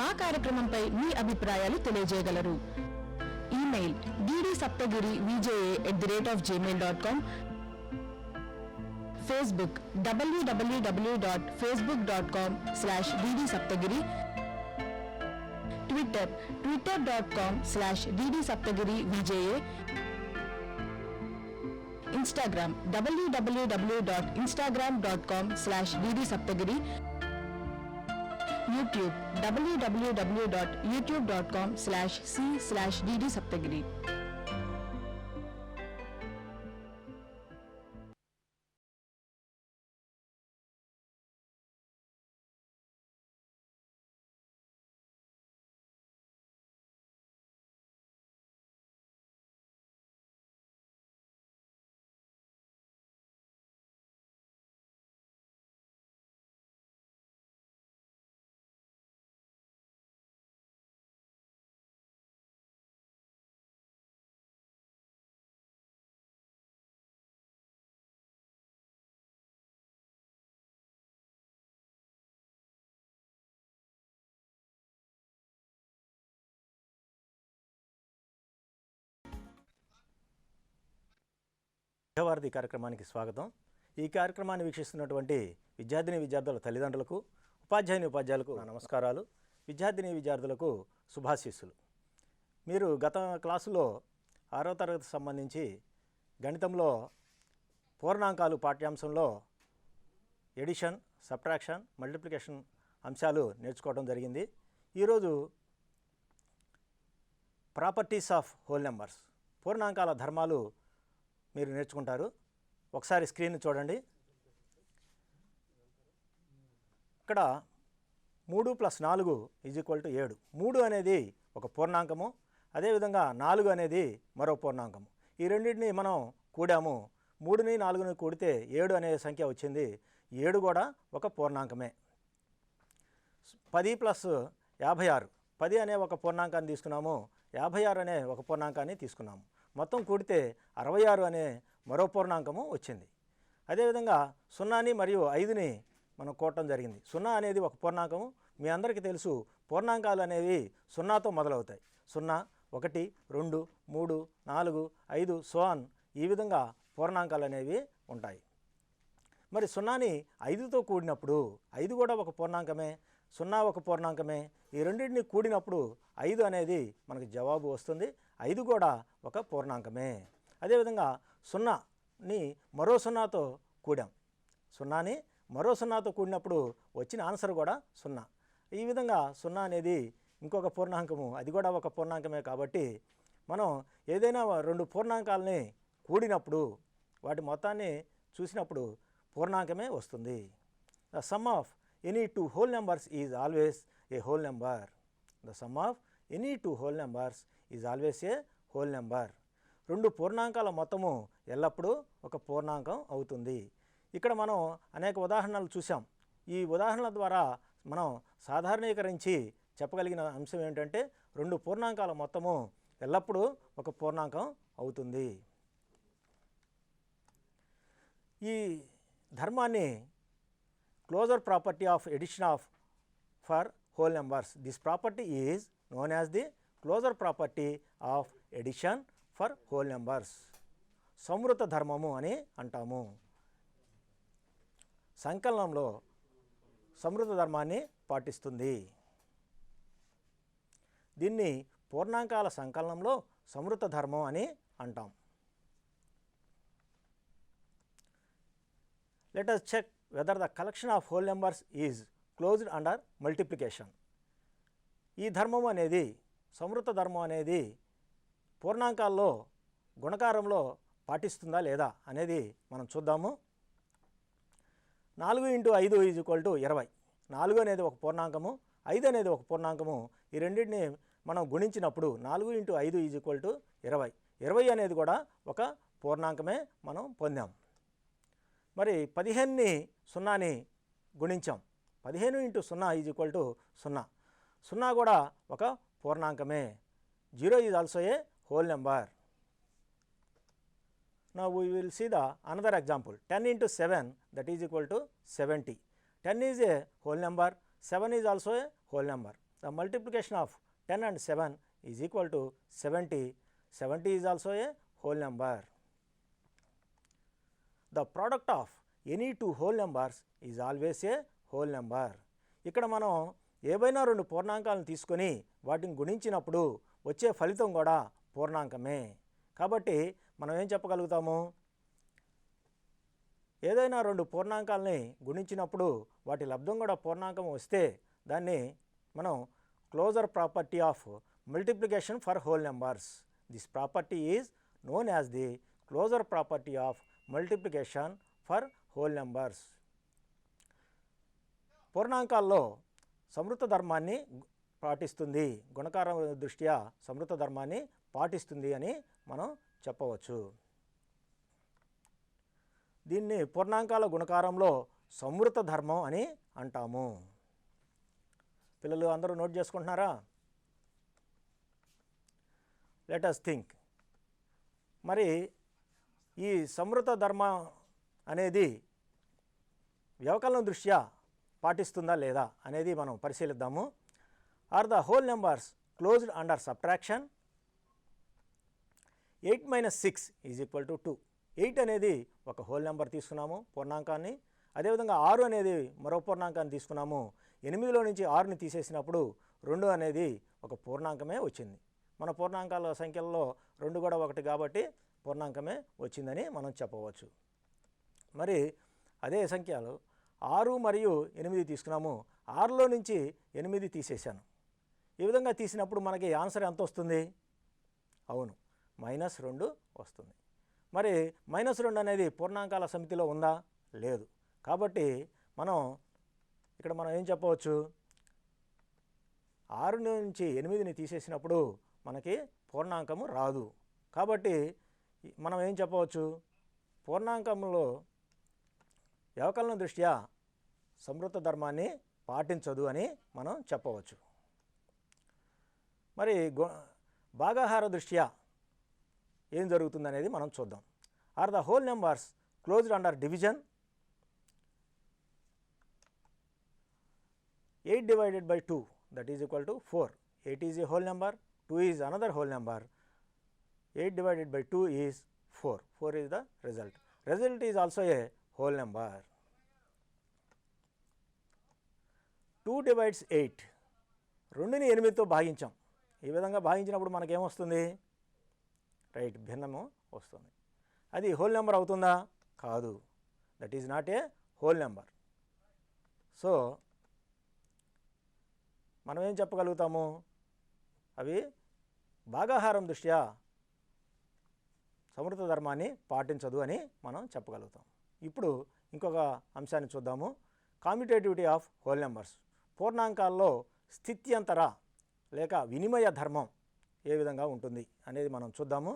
మా కార్యక్రమంపై మీ అభిప్రాయాలు తెలియజేయగలరు. Email ddSaptagiri@gmail.com, Facebook www.facebook.com/ddsaptagiri, Twitter twitter.com/ddsaptagirivja, Instagram www.instagram.com/ddsaptagiri, YouTube www.youtube.com/c/ddsaptagiri. విద్యావారధి కార్యక్రమానికి స్వాగతం. ఈ కార్యక్రమాన్ని వీక్షిస్తున్నటువంటి విద్యార్థిని విద్యార్థుల తల్లిదండ్రులకు, ఉపాధ్యాయులకు నా నమస్కారాలు. విద్యార్థిని విద్యార్థులకు శుభాశీస్సులు. మీరు గత క్లాసులో 6వ తరగతికి సంబంధించి గణితంలో పూర్ణాంకాలు పాఠ్యాంశంలో ఎడిషన్, సబ్ట్రాక్షన్, మల్టిప్లికేషన్ అంశాలు నేర్చుకోవడం జరిగింది. ఈరోజు ప్రాపర్టీస్ ఆఫ్ హోల్ నెంబర్స్, పూర్ణాంకాల ధర్మాలు మీరు నేర్చుకుంటారు. ఒకసారి స్క్రీన్ చూడండి. ఇక్కడ 3 + 4 = 7. 3 అనేది ఒక పూర్ణాంకము, అదేవిధంగా 4 అనేది మరో పూర్ణాంకము. ఈ రెండింటిని మనం కూడాము. 3ని 4ని కూడితే 7 అనే సంఖ్య వచ్చింది. 7 కూడా ఒక పూర్ణాంకమే. 10 + 56, 10 అనే ఒక పూర్ణాంకాన్ని తీసుకున్నాము, 56 అనే ఒక పూర్ణాంకాన్ని తీసుకున్నాము. మొత్తం కూడితే 66 అనే మరో పూర్ణాంకము వచ్చింది. అదేవిధంగా 0ని మరియు 5ని మనం కూడటం జరిగింది. 0 అనేది ఒక పూర్ణాంకము. మీ అందరికీ తెలుసు, పూర్ణాంకాలు అనేవి 0తో మొదలవుతాయి. 0, 1, 2, 3, 4, 5 సో ఆన్, ఈ విధంగా పూర్ణాంకాలు అనేవి ఉంటాయి. మరి 0ని 5తో కూడినప్పుడు 5 కూడా ఒక పూర్ణాంకమే, 0 ఒక పూర్ణాంకమే. ఈ రెండింటిని కూడినప్పుడు 5 అనేది మనకు జవాబు వస్తుంది. 5 కూడా ఒక పూర్ణాంకమే. అదేవిధంగా 0ని మరో 0తో కూడాం. 0ని మరో 0తో కూడినప్పుడు వచ్చిన ఆన్సర్ కూడా 0. ఈ విధంగా 0 అనేది ఇంకొక పూర్ణాంకము, అది కూడా ఒక పూర్ణాంకమే. కాబట్టి మనం ఏదైనా 2 పూర్ణాంకాలని కూడినప్పుడు వాటి మొత్తాన్ని చూసినప్పుడు పూర్ణాంకమే వస్తుంది. The sum of any 2 whole numbers is always a whole number. The sum of any 2 whole numbers is always a whole number. 2 పూర్ణాంకాల మొత్తము ఎల్లప్పుడూ ఒక పూర్ణాంకం అవుతుంది. ఇక్కడ మనం అనేక ఉదాహరణలు చూసాం. ఈ ఉదాహరణల ద్వారా మనం సాధారణీకరించి చెప్పగలిగిన అంశం ఏంటంటే 2 పూర్ణాంకాల మొత్తము ఎల్లప్పుడూ ఒక పూర్ణాంకం అవుతుంది. ఈ ధర్మాన్ని closure property of addition of for whole numbers. This property is known as the closure property of addition for whole numbers. సంవృత ధర్మము అని అంటాము. సంకలనంలో సంవృత ధర్మాన్ని పాటిస్తుంది. దీన్ని పూర్ణాంకాల సంకలనంలో సంవృత ధర్మం అని అంటాం. Let us check whether the collection of whole numbers is closed under multiplication. ఈ ధర్మం అనేది, సంవృత ధర్మం అనేది పూర్ణాంకాల్లో గుణకారంలో పాటిస్తుందా లేదా అనేది మనం చూద్దాము. 4 × 5 = 20. 4 అనేది ఒక పూర్ణాంకము, 5 అనేది ఒక పూర్ణాంకము. ఈ రెండింటిని మనం గుణించినప్పుడు 4 × 5 = 20. 20 అనేది కూడా ఒక పూర్ణాంకమే మనం పొందాం. మరి 15ని 0ని గుణించాం. 15 × 0 = 0. 0 కూడా ఒక పూర్ణాంకమే. 0 is also a whole number. Now we will see the another example. 10 × 7, that is equal to 70. 10 is a whole number, 7 is also a whole number. The multiplication of 10 and 7 is equal to 70. 70 is also a whole number. The product of any two whole numbers is always a whole number. ఇక్కడ మనం ఏవైనా రెండు పూర్ణాంకాలను తీసుకొని వాటిని గుణించినప్పుడు వచ్చే ఫలితం కూడా పూర్ణాంకమే. కాబట్టి మనం ఏం చెప్పగలుగుతాము, ఏదైనా రెండు పూర్ణాంకాలని గుణించినప్పుడు వాటి లబ్ధం కూడా పూర్ణాంకం వస్తే దాన్ని మనం closure property of multiplication for whole numbers. This property is known as the closure property of multiplication for whole numbers. పూర్ణాంకాల్లో సంవృత ధర్మాన్ని పాటిస్తుంది, గుణకారం దృష్ట్యా సంవృత ధర్మాన్ని పాటిస్తుంది అని మనం చెప్పవచ్చు. దీన్ని పూర్ణాంకాల గుణకారంలో సంవృత ధర్మం అని అంటాము. పిల్లలు అందరూ నోట్ చేసుకుంటున్నారా? Let us think. మరి ఈ సంవృత ధర్మం అనేది వ్యవకలనం దృష్ట్యా పాటిస్తుందా లేదా అనేది మనం పరిశీలిద్దాము. Are the whole numbers closed under subtraction? 8 - 6 is equal to 2. 8 అనేది ఒక హోల్ నెంబర్ తీసుకున్నాము పూర్ణాంకాన్ని, అదేవిధంగా 6 అనేది మరో పూర్ణాంకాన్ని తీసుకున్నాము. 8లో నుంచి 6ని తీసేసినప్పుడు 2 అనేది ఒక పూర్ణాంకమే వచ్చింది. మన పూర్ణాంకాల సంఖ్యల్లో 2 కూడా ఒకటి కాబట్టి పూర్ణాంకమే వచ్చిందని మనం చెప్పవచ్చు. మరి అదే సంఖ్యలు 6 మరియు 8 తీసుకున్నాము, 6లో నుంచి 8 తీసేశాను. ఈ విధంగా తీసినప్పుడు మనకి ఆన్సర్ ఎంత వస్తుంది? అవును, -2 వస్తుంది. మరి -2 అనేది పూర్ణాంకాల సమితిలో ఉందా? లేదు. కాబట్టి ఇక్కడ మనం ఏం చెప్పవచ్చు, 6 నుంచి 8ని తీసేసినప్పుడు మనకి పూర్ణాంకము రాదు. కాబట్టి మనం ఏం చెప్పవచ్చు, పూర్ణాంకంలో వ్యవకలన దృష్ట్యా సంవృత ధర్మాన్ని పాటించదు అని మనం చెప్పవచ్చు. మరి భాగాహార దృష్ట్యా ఏం జరుగుతుందనేది మనం చూద్దాం. Are the whole numbers closed under division? 8 divided by 2, that is equal to 4. 8 is a whole number, 2 is another whole number. 8 divided by 2 is 4. 4 is the result. Result is also a whole number. 2 divides 8. 2ని 8తో భాగించాం. ఈ విధంగా భాగించినప్పుడు మనకేమొస్తుంది? Right, భిన్నము వస్తుంది. అది whole number అవుతుందా? కాదు. That is not a whole number. So మనం ఏం చెప్పగలుగుతాము, అవి భాగాహారం దృష్ట్యా సంవృత ధర్మాన్ని పాటించదు అని మనం చెప్పగలుగుతాం. ఇప్పుడు ఇంకొక అంశాన్ని చూద్దాము, కామ్యుటేటివిటీ ఆఫ్ హోల్ నెంబర్స్. పూర్ణాంకాల్లో స్థిత్యంతర లేక వినిమయ ధర్మం ఏ విధంగా ఉంటుంది అనేది మనం చూద్దాము.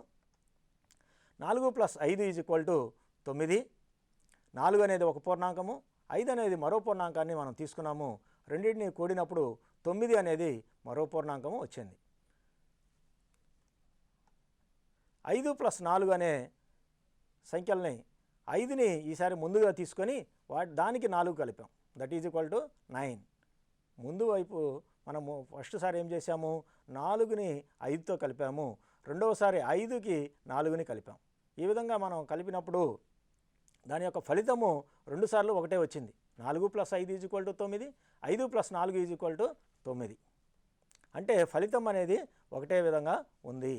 4 + 5 ఈజ్ ఈక్వల్ టు 9. 4 అనేది ఒక పూర్ణాంకము, 5 అనేది మరో పూర్ణాంకాన్ని మనం తీసుకున్నాము. రెండింటిని కూడినప్పుడు 9 అనేది మరో పూర్ణాంకము వచ్చింది. 5 + 4 అనే సంఖ్యల్ని 5ని ఈసారి ముందుగా తీసుకొని దానికి 4 కలిపాం. That is equal to 9. ముందు వైపు మనము ఫస్ట్ సారి ఏం చేసాము, 4ని 5తో కలిపాము, రెండవసారి 5కి 4ని కలిపాం. ఈ విధంగా మనం కలిపినప్పుడు దాని యొక్క ఫలితము 2 సార్లు ఒకటే వచ్చింది. 4 + 5 is equal to 9, 5 + 4 is equal to 9. అంటే ఫలితం అనేది ఒకటే విధంగా ఉంది.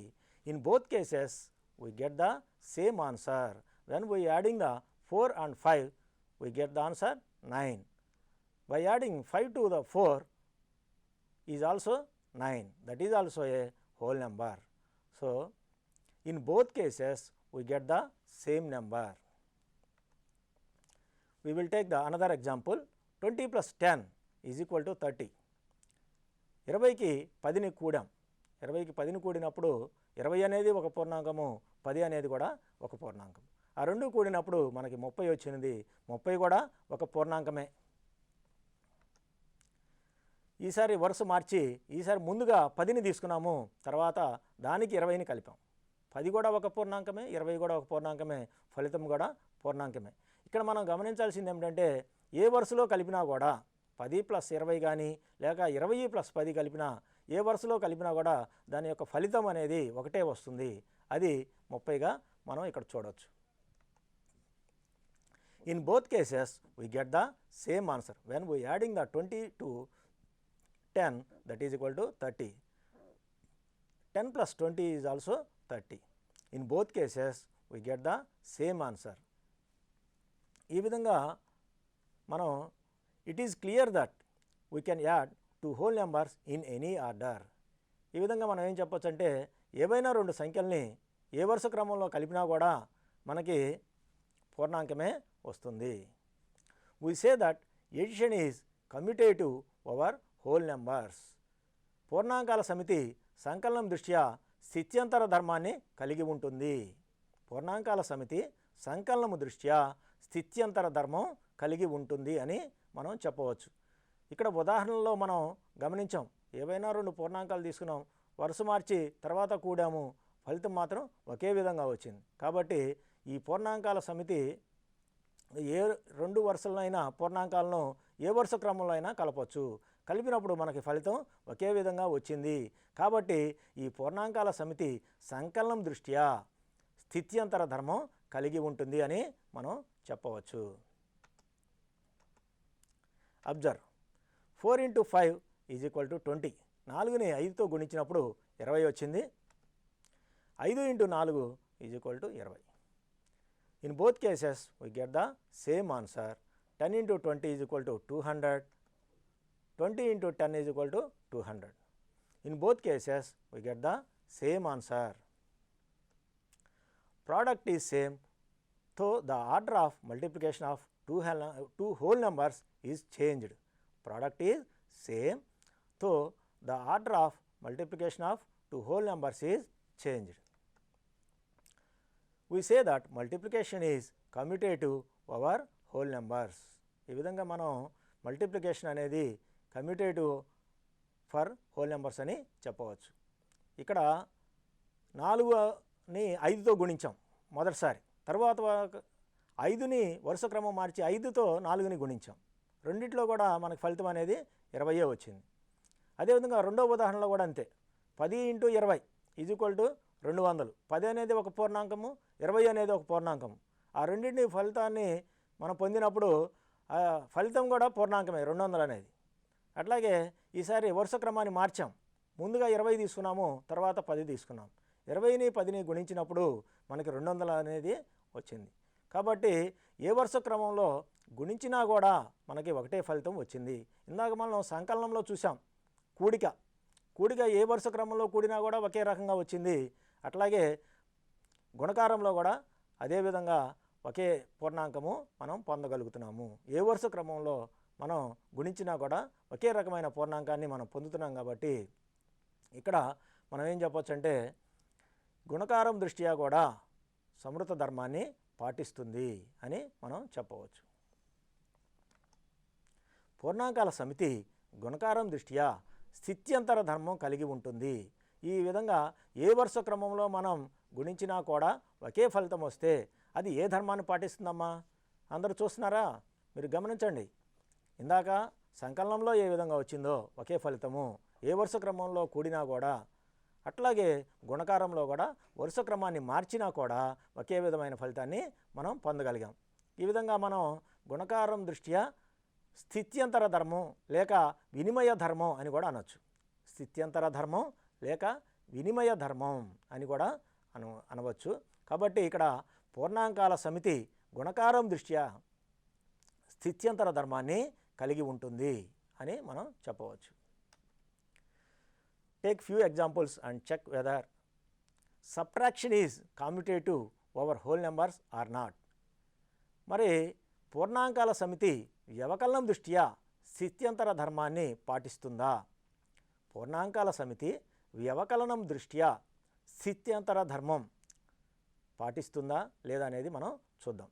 In both cases we get the same answer. When we adding the 4 and 5 we get the answer 9. By adding 5 to the 4 is also 9. That is also a whole number. So in both cases we get the same number. We will take the another example. 20 + 10 is equal to 30. 20కి 10ని కూడాం. 20కి 10ని కూడినప్పుడు 20 అనేది ఒక పూర్ణాంకము, 10 అనేది కూడా ఒక పూర్ణాంకం. ఆ రెండు కూడినప్పుడు మనకి 30 వచ్చింది. 30 కూడా ఒక పూర్ణాంకమే. ఈసారి వరుస మార్చి ఈసారి ముందుగా 10ని తీసుకున్నాము, తర్వాత దానికి 20ని కలిపాం. 10 కూడా ఒక పూర్ణాంకమే, 20 కూడా ఒక పూర్ణాంకమే, ఫలితం కూడా పూర్ణాంకమే. ఇక్కడ మనం గమనించాల్సింది ఏమిటంటే ఏ వరుసలో కలిపినా కూడా 10 ప్లస్ 20 కానీ లేక 20 ప్లస్ 10 కలిపినా ఏ వరుసలో కలిపినా కూడా దాని యొక్క ఫలితం అనేది ఒకటే వస్తుంది. అది 30గా మనం ఇక్కడ చూడవచ్చు. In both cases we get the same answer when we adding the 20 to 10, that is equal to 30. 10 plus 20 is also 30. In both cases we get the same answer. ఈ విధంగా మనం it is clear that we can add two whole numbers in any order. ఈ విధంగా మనం ఏం చెప్పొచ్చు అంటే ఏవైనా రెండు సంఖ్యల్ని ఏ వరుస క్రమంలో కలిపినా కూడా మనకి పూర్ణాంకమే వస్తుంది. We say that addition is commutative over whole numbers. పూర్ణాంకాల సమితి సంకలనం దృష్ట్యా స్థిత్యంతర ధర్మాన్ని కలిగి ఉంటుంది. పూర్ణాంకాల సమితి సంకలనము దృష్ట్యా స్థిత్యంతర ధర్మం కలిగి ఉంటుంది అని మనం చెప్పవచ్చు. ఇక్కడ ఉదాహరణలో మనం గమనించాం, ఏవైనా రెండు పూర్ణాంకాలు తీసుకున్నాం, వరుస మార్చి తర్వాత కూడాము, ఫలితం మాత్రం ఒకే విధంగా వచ్చింది. కాబట్టి ఈ పూర్ణాంకాల సమితి ఏ రెండు వరుసలైనా పూర్ణాంకాలను ఏ వరుస క్రమంలో అయినా కలపవచ్చు. కలిపినప్పుడు మనకి ఫలితం ఒకే విధంగా వచ్చింది. కాబట్టి ఈ పూర్ణాంకాల సమితి సంకలనం దృష్ట్యా స్థిత్యంతర ధర్మం కలిగి ఉంటుంది అని మనం చెప్పవచ్చు. Observe 4 into 5 is equal to 20. 4ని 5తో గుణించినప్పుడు 20 వచ్చింది. 5 into 4 is equal to 20. In both cases we get the same answer. 10 into 20 is equal to 200. 20 into 10 is equal to 200. In both cases we get the same answer. Product is same, so the order of multiplication of two whole numbers is changed. Product is same, so the order of multiplication of two whole numbers is changed. We say that multiplication is commutative over whole numbers. ఈ విధంగా మనం multiplication అనేది commutative for whole numbers అని చెప్పవచ్చు. ఇక్కడ 4ని 5తో గుణించాం మొదటిసారి, తర్వాత 5ని వరుస క్రమం మార్చి 5తో 4ని గుణించాం. రెండిట్లో కూడా మనకు ఫలితం అనేది 20 వచ్చింది. అదేవిధంగా రెండవ ఉదాహరణలో కూడా అంతే. 10 into 20 ఈజ్ ఈక్వల్ టు 200. 10 అనేది ఒక పూర్ణాంకము, 20 అనేది ఒక పూర్ణాంకము. ఆ రెండింటి ఫలితాన్ని మనం పొందినప్పుడు ఫలితం కూడా పూర్ణాంకమే 200 అనేది. అట్లాగే ఈసారి వరుస క్రమాన్ని మార్చాం. ముందుగా 20 తీసుకున్నాము, తర్వాత 10 తీసుకున్నాం. 20ని 10ని గుణించినప్పుడు మనకి 200 అనేది వచ్చింది. కాబట్టి ఏ వరుస క్రమంలో గుణించినా కూడా మనకి ఒకటే ఫలితం వచ్చింది. ఇందాక మనం సంకలనంలో చూసాం, కూడిక ఏ వరుస క్రమంలో కూడినా కూడా ఒకే రకంగా వచ్చింది. అట్లాగే గుణకారంలో కూడా అదేవిధంగా ఒకే పూర్ణాంకము మనం పొందగలుగుతున్నాము. ఏ వరుస క్రమంలో మనం గుణించినా కూడా ఒకే రకమైన పూర్ణాంకాన్ని మనం పొందుతున్నాం. కాబట్టి ఇక్కడ మనం ఏం చెప్పొచ్చు అంటే గుణకారం దృష్ట్యా కూడా సమృత ధర్మాన్ని పాటిస్తుంది అని మనం చెప్పవచ్చు. పూర్ణాంకాల సమితి గుణకారం దృష్ట్యా స్థిత్యంతర ధర్మం కలిగి ఉంటుంది. ఈ విధంగా ఏ వరుస క్రమంలో మనం గుణించినా కూడా ఒకే ఫలితం వస్తే అది ఏ ధర్మాన్ని పాటిస్తుందమ్మా? అందరూ చూస్తున్నారా? మీరు గమనించండి. ఇందాక సంకలనంలో ఏ విధంగా వచ్చిందో ఒకే ఫలితము, ఏ వరుస క్రమంలో కూడినా కూడా, అట్లాగే గుణకారంలో కూడా వరుస క్రమాన్ని మార్చినా కూడా ఒకే విధమైన ఫలితాన్ని మనం పొందగలిగాం. ఈ విధంగా మనం గుణకారం దృష్ట్యా స్థిత్యంతర ధర్మం లేక వినిమయ ధర్మం అని కూడా అనొచ్చు. స్థిత్యంతర ధర్మం లేక వినిమయ ధర్మం అని కూడా అనవచ్చు. కాబట్టి ఇక్కడ పూర్ణాంకాల సమితి గుణకారం దృష్ట్యా స్థిత్యంతర ధర్మాన్ని కలిగి ఉంటుంది అని మనం చెప్పవచ్చు. Take few examples and check whether subtraction is commutative over whole numbers or not. మరి పూర్ణాంకాల సమితి వ్యవకలనం దృష్ట్యా స్థిత్యంతర ధర్మాన్ని పాటిస్తుందా? పూర్ణాంకాల సమితి వ్యవకలనం దృష్ట్యా స్థిత్యంతర ధర్మం పాటిస్తుందా లేదా అనేది మనం చూద్దాం.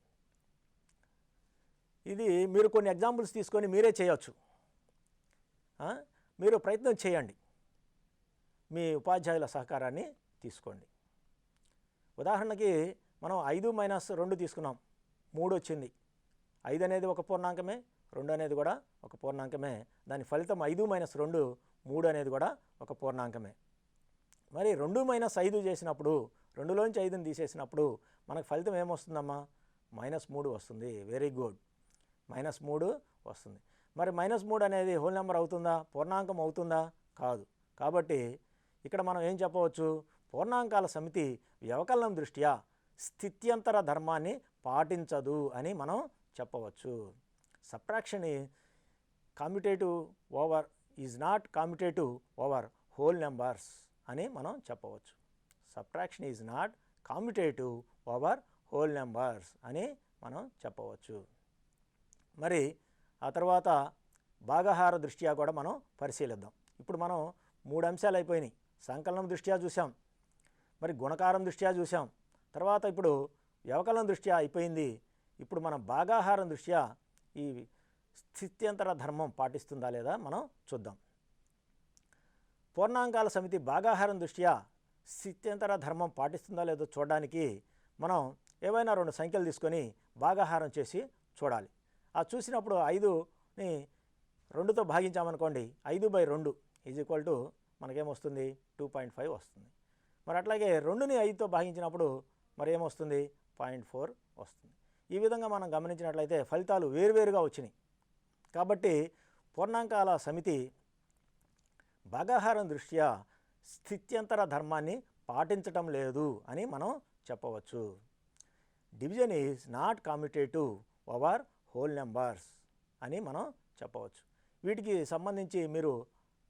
ఇది మీరు కొన్ని ఎగ్జాంపుల్స్ తీసుకొని మీరే చేయొచ్చు. మీరు ప్రయత్నం చేయండి, మీ ఉపాధ్యాయుల సహకారాన్ని తీసుకోండి. ఉదాహరణకి మనం 5 - 2 తీసుకున్నాం, 3 వచ్చింది. 5 అనేది ఒక పూర్ణాంకమే, 2 అనేది కూడా ఒక పూర్ణాంకమే. దాని ఫలితం 5 మైనస్ 2 3 అనేది కూడా ఒక పూర్ణాంకమే. మరి 2 మైనస్ 5 చేసినప్పుడు 2లోంచి 5ని తీసేసినప్పుడు మనకు ఫలితం ఏమొస్తుందమ్మా? -3 వస్తుంది. వెరీ గుడ్, -3 వస్తుంది. మరి -3 అనేది హోల్ నెంబర్ అవుతుందా? పూర్ణాంకం అవుతుందా? కాదు. కాబట్టి ఇక్కడ మనం ఏం చెప్పవచ్చు? పూర్ణాంకాల సమితి వ్యవకలనం దృష్ట్యా స్థిత్యంతర ధర్మాన్ని పాటించదు అని మనం చెప్పవచ్చు. Subtraction కామ్యుటేటివ్ over is not కామ్యుటేటివ్ over whole numbers అని మనం చెప్పవచ్చు. Subtraction is not కామ్యుటేటివ్ over whole numbers అని మనం చెప్పవచ్చు. మరి ఆ తర్వాత భాగాహార దృష్ట్యా కూడా మనం పరిశీలిద్దాం. ఇప్పుడు మనం 3 అంశాలు అయిపోయినాయి. సంకలనం దృష్ట్యా చూసాం, మరి గుణకారం దృష్ట్యా చూసాం, తర్వాత ఇప్పుడు వ్యవకలనం దృష్ట్యా అయిపోయింది. ఇప్పుడు మనం భాగాహారం దృష్ట్యా ఈ స్థిత్యంతర ధర్మం పాటిస్తుందా లేదా మనం చూద్దాం. పూర్ణాంకాల సమితి భాగాహారం దృష్ట్యా స్థిత్యంతర ధర్మం పాటిస్తుందా లేదో చూడడానికి మనం ఏవైనా 2 సంఖ్యలు తీసుకొని భాగాహారం చేసి చూడాలి. ఆ చూసినప్పుడు 5ని 2తో భాగించామనుకోండి, 5/2 ఈజ్ ఈక్వల్ టు మనకేమొస్తుంది? 2.5 వస్తుంది. మరి అట్లాగే 2ని 5తో భాగించినప్పుడు మరి ఏమొస్తుంది? 0.4 వస్తుంది. ఈ విధంగా మనం గమనించినట్లయితే ఫలితాలు వేరువేరుగా వచ్చినాయి. కాబట్టి పూర్ణాంకాల సమితి భాగాహారం దృష్ట్యా స్థిత్యంతర ధర్మాన్ని పాటించటం లేదు అని మనం చెప్పవచ్చు. Division is not కామ్యుటేటివ్ over whole numbers అని మనం చెప్పవచ్చు. వీటికి సంబంధించి మీరు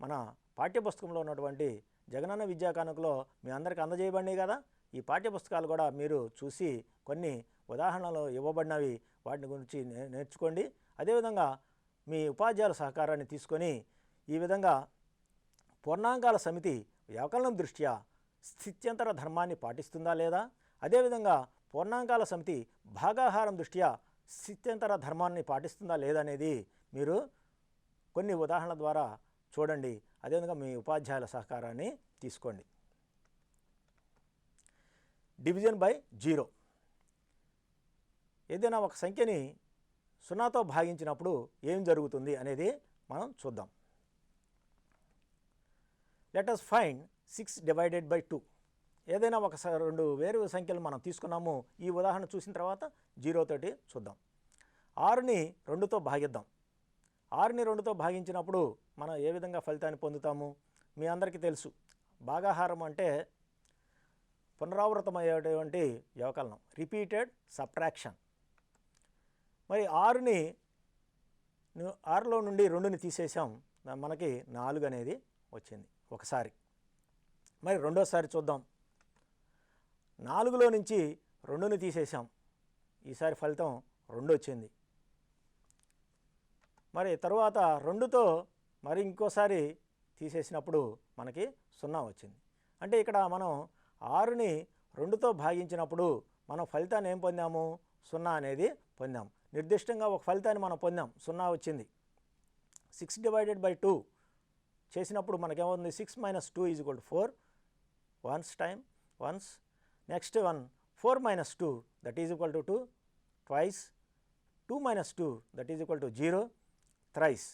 మన పాఠ్యపుస్తకంలో ఉన్నటువంటి జగనన్న విద్యా కానుకలో మీ అందరికీ అందజేయబడినాయి కదా. ఈ పాఠ్యపుస్తకాలు కూడా మీరు చూసి కొన్ని ఉదాహరణలు ఇవ్వబడినవి వాటిని గురించి నేర్చుకోండి. అదేవిధంగా మీ ఉపాధ్యాయుల సహకారాన్ని తీసుకొని ఈ విధంగా పూర్ణాంకాల సమితి వ్యవకలనం దృష్ట్యా స్థిత్యంతర ధర్మాన్ని పాటిస్తుందా లేదా, అదేవిధంగా పూర్ణాంకాల సమితి భాగాహారం దృష్ట్యా స్థిత్యంతర ధర్మాన్ని పాటిస్తుందా లేదా అనేది మీరు కొన్ని ఉదాహరణల ద్వారా చూడండి. అదేవిధంగా మీ ఉపాధ్యాయుల సహకారాన్ని తీసుకోండి. Division by 0. ఏదైనా ఒక సంఖ్యని 0తో భాగించినప్పుడు ఏం జరుగుతుంది అనేది మనం చూద్దాం. Let us find 6 divided by 2. ఏదైనా ఒక 2 వేరు సంఖ్యలు మనం తీసుకున్నాము. ఈ ఉదాహరణ చూసిన తర్వాత 0 తోటి చూద్దాం. 6ని 2తో భాగిద్దాం. 6ని 2తో భాగించినప్పుడు మనం ఏ విధంగా ఫలితాన్ని పొందుతాము? మీ అందరికీ తెలుసు, భాగాహారం అంటే పునరావృతమయ్యేటువంటి వ్యవకలనం, రిపీటెడ్ సబ్ట్రాక్షన్. మరి 6లో నుండి 2ని తీసేసాం, మనకి 4 అనేది వచ్చింది ఒకసారి. మరి రెండోసారి చూద్దాం. 4లో నుంచి 2ని తీసేసాం, ఈసారి ఫలితం 2 వచ్చింది. మరి తరువాత 2తో మరి ఇంకోసారి తీసేసినప్పుడు మనకి 0 వచ్చింది. అంటే ఇక్కడ మనం 6ని 2తో భాగించినప్పుడు మనం ఫలితాన్ని ఏం పొందాము? 0 అనేది పొందాం. నిర్దిష్టంగా ఒక ఫలితాన్ని మనం పొందాం, 0 వచ్చింది. 6 డివైడెడ్ బై 2 చేసినప్పుడు మనకేమవుతుంది? 6 minus 2 is equal to 4 once time once. Next one 4 minus 2 that is equal to 2 twice. 2 minus 2 that is equal to 0 thrice.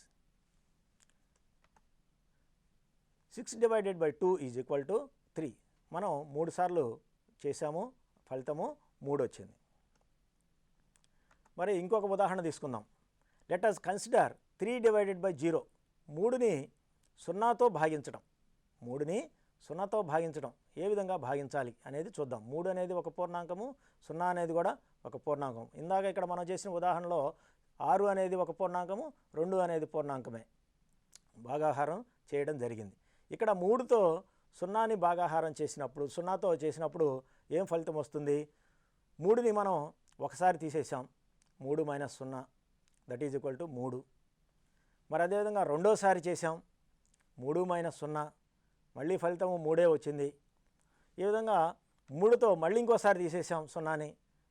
6 divided by 2 is equal to 3. మనం 3 సార్లు చేసాము, ఫలితము 3 వచ్చింది. మరి ఇంకొక ఉదాహరణ తీసుకుందాం. Let us consider 3 divided by 0. 3ని 0తో భాగించడం. 3ని 0తో భాగించడం ఏ విధంగా భాగించాలి అనేది చూద్దాం. 3 అనేది ఒక పూర్ణాంకము, 0 అనేది కూడా ఒక పూర్ణాంకం. ఇందాక ఇక్కడ మనం చేసిన ఉదాహరణలో 6 అనేది ఒక పూర్ణాంకము, 2 అనేది పూర్ణాంకమే. భాగాహారం చేయడం జరిగింది. ఇక్కడ 3తో 0ని భాగాహారం చేసినప్పుడు, 0తో చేసినప్పుడు ఏం ఫలితం వస్తుంది? 3ని మనం ఒకసారి తీసేసాం, 3 minus 0 that is equal to 3. మరి అదేవిధంగా రెండోసారి చేసాం, 3 మైనస్ 0 మళ్ళీ ఫలితము 3 వచ్చింది. ఈ విధంగా 3తో మళ్ళీ ఇంకోసారి తీసేసాం 0ని,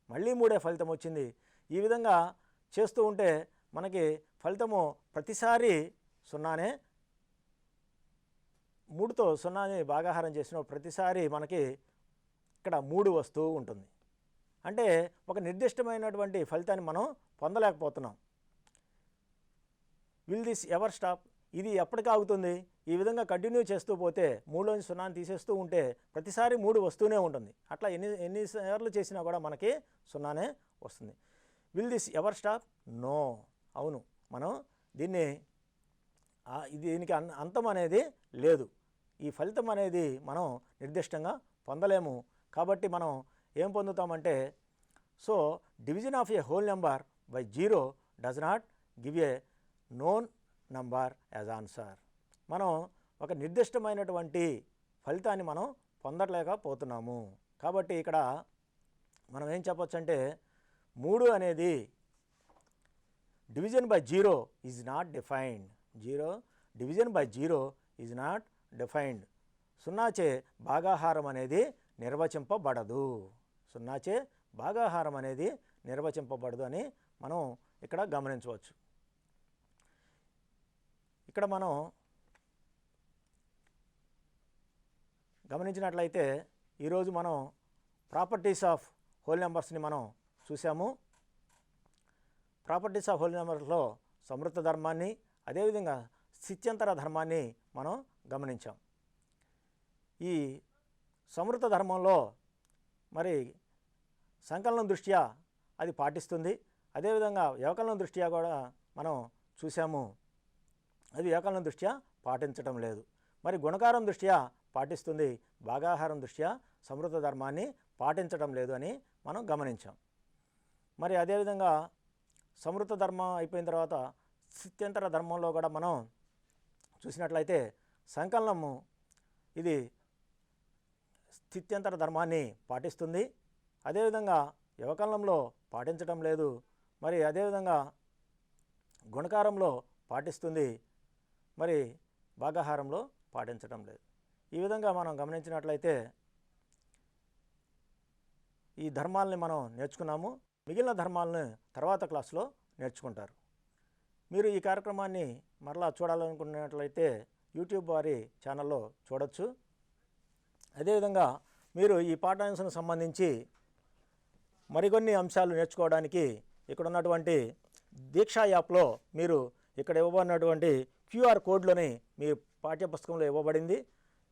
మళ్ళీ 3 ఫలితం వచ్చింది. ఈ విధంగా చేస్తూ ఉంటే మనకి ఫలితము ప్రతిసారి 0నే. 3తో 0ని భాగాహారం చేసిన ప్రతిసారి మనకి ఇక్కడ 3 వస్తూ ఉంటుంది. అంటే ఒక నిర్దిష్టమైనటువంటి ఫలితాన్ని మనం పొందలేకపోతున్నాం. విల్ దిస్ ఎవర్ స్టాప్, ఇది ఎప్పటికి ఆగుతుంది? ఈ విధంగా కంటిన్యూ చేస్తూ పోతే 3లోంచి 0ని తీసేస్తూ ఉంటే ప్రతిసారి 3 వస్తూనే ఉంటుంది. అట్లా ఎన్నిసార్లు చేసినా కూడా మనకి 0నే వస్తుంది. Will this ever stop? No. అవును, మనం దీనికి అంతం అనేది లేదు. ఈ ఫలితం అనేది మనం నిర్దిష్టంగా పొందలేము. కాబట్టి మనం ఏం పొందుతామంటే, so division of a whole number by 0 does not give a known number as answer. మనం ఒక నిర్దిష్టమైనటువంటి ఫలితాన్ని మనం పొందలేకపోతున్నాము. కాబట్టి ఇక్కడ మనం ఏం చెప్పొచ్చు అంటే 3 అనేది division by 0 is not defined. Division by 0 is not defined. 0చే భాగాహారం అనేది నిర్వచింపబడదు. 0చే భాగాహారం అనేది నిర్వచింపబడదు అని మనం ఇక్కడ గమనించవచ్చు. ఇక్కడ మనం గమనించినట్లయితే ఈరోజు మనం ప్రాపర్టీస్ ఆఫ్ హోల్ నెంబర్స్ని మనం చూసాము. ప్రాపర్టీస్ ఆఫ్ హోల్ నెంబర్స్లో సమృద్ధ ధర్మాన్ని, అదేవిధంగా స్థిత్యంతర ధర్మాన్ని మనం గమనించాం. ఈ సమృద్ధ ధర్మంలో మరి సంకలనం దృష్ట్యా అది పాటిస్తుంది. అదేవిధంగా వ్యవకలనం దృష్ట్యా కూడా మనం చూసాము, అది వ్యవకలనం దృష్ట్యా పాటించడం లేదు. మరి గుణకారం దృష్ట్యా పాటిస్తుంది, భాగాహారం దృష్ట్యా సమృద్ధ ధర్మాన్ని పాటించడం లేదు అని మనం గమనించాం. మరి అదేవిధంగా సమృద్ధ ధర్మం అయిపోయిన తర్వాత స్థిత్యంతర ధర్మంలో కూడా మనం చూసినట్లయితే సంకలనము ఇది స్థిత్యంతర ధర్మాన్ని పాటిస్తుంది, అదేవిధంగా వ్యవకలనంలో పాటించడం లేదు. మరి అదేవిధంగా గుణకారంలో పాటిస్తుంది, మరి భాగాహారంలో పాటించడం లేదు. ఈ విధంగా మనం గమనించినట్లయితే ఈ ధర్మాలని మనం నేర్చుకున్నాము. మిగిలిన ధర్మాలను తర్వాత క్లాసులో నేర్చుకుంటారు. మీరు ఈ కార్యక్రమాన్ని మరలా చూడాలనుకున్నట్లయితే యూట్యూబ్ వారి ఛానల్లో చూడొచ్చు. అదేవిధంగా మీరు ఈ పాఠాంశానికి సంబంధించి మరికొన్ని అంశాలు నేర్చుకోవడానికి ఇక్కడ ఉన్నటువంటి దీక్షా యాప్లో మీరు ఇక్కడ ఇవ్వబడినటువంటి QR కోడ్లోని మీ పాఠ్యపుస్తకంలో ఇవ్వబడింది.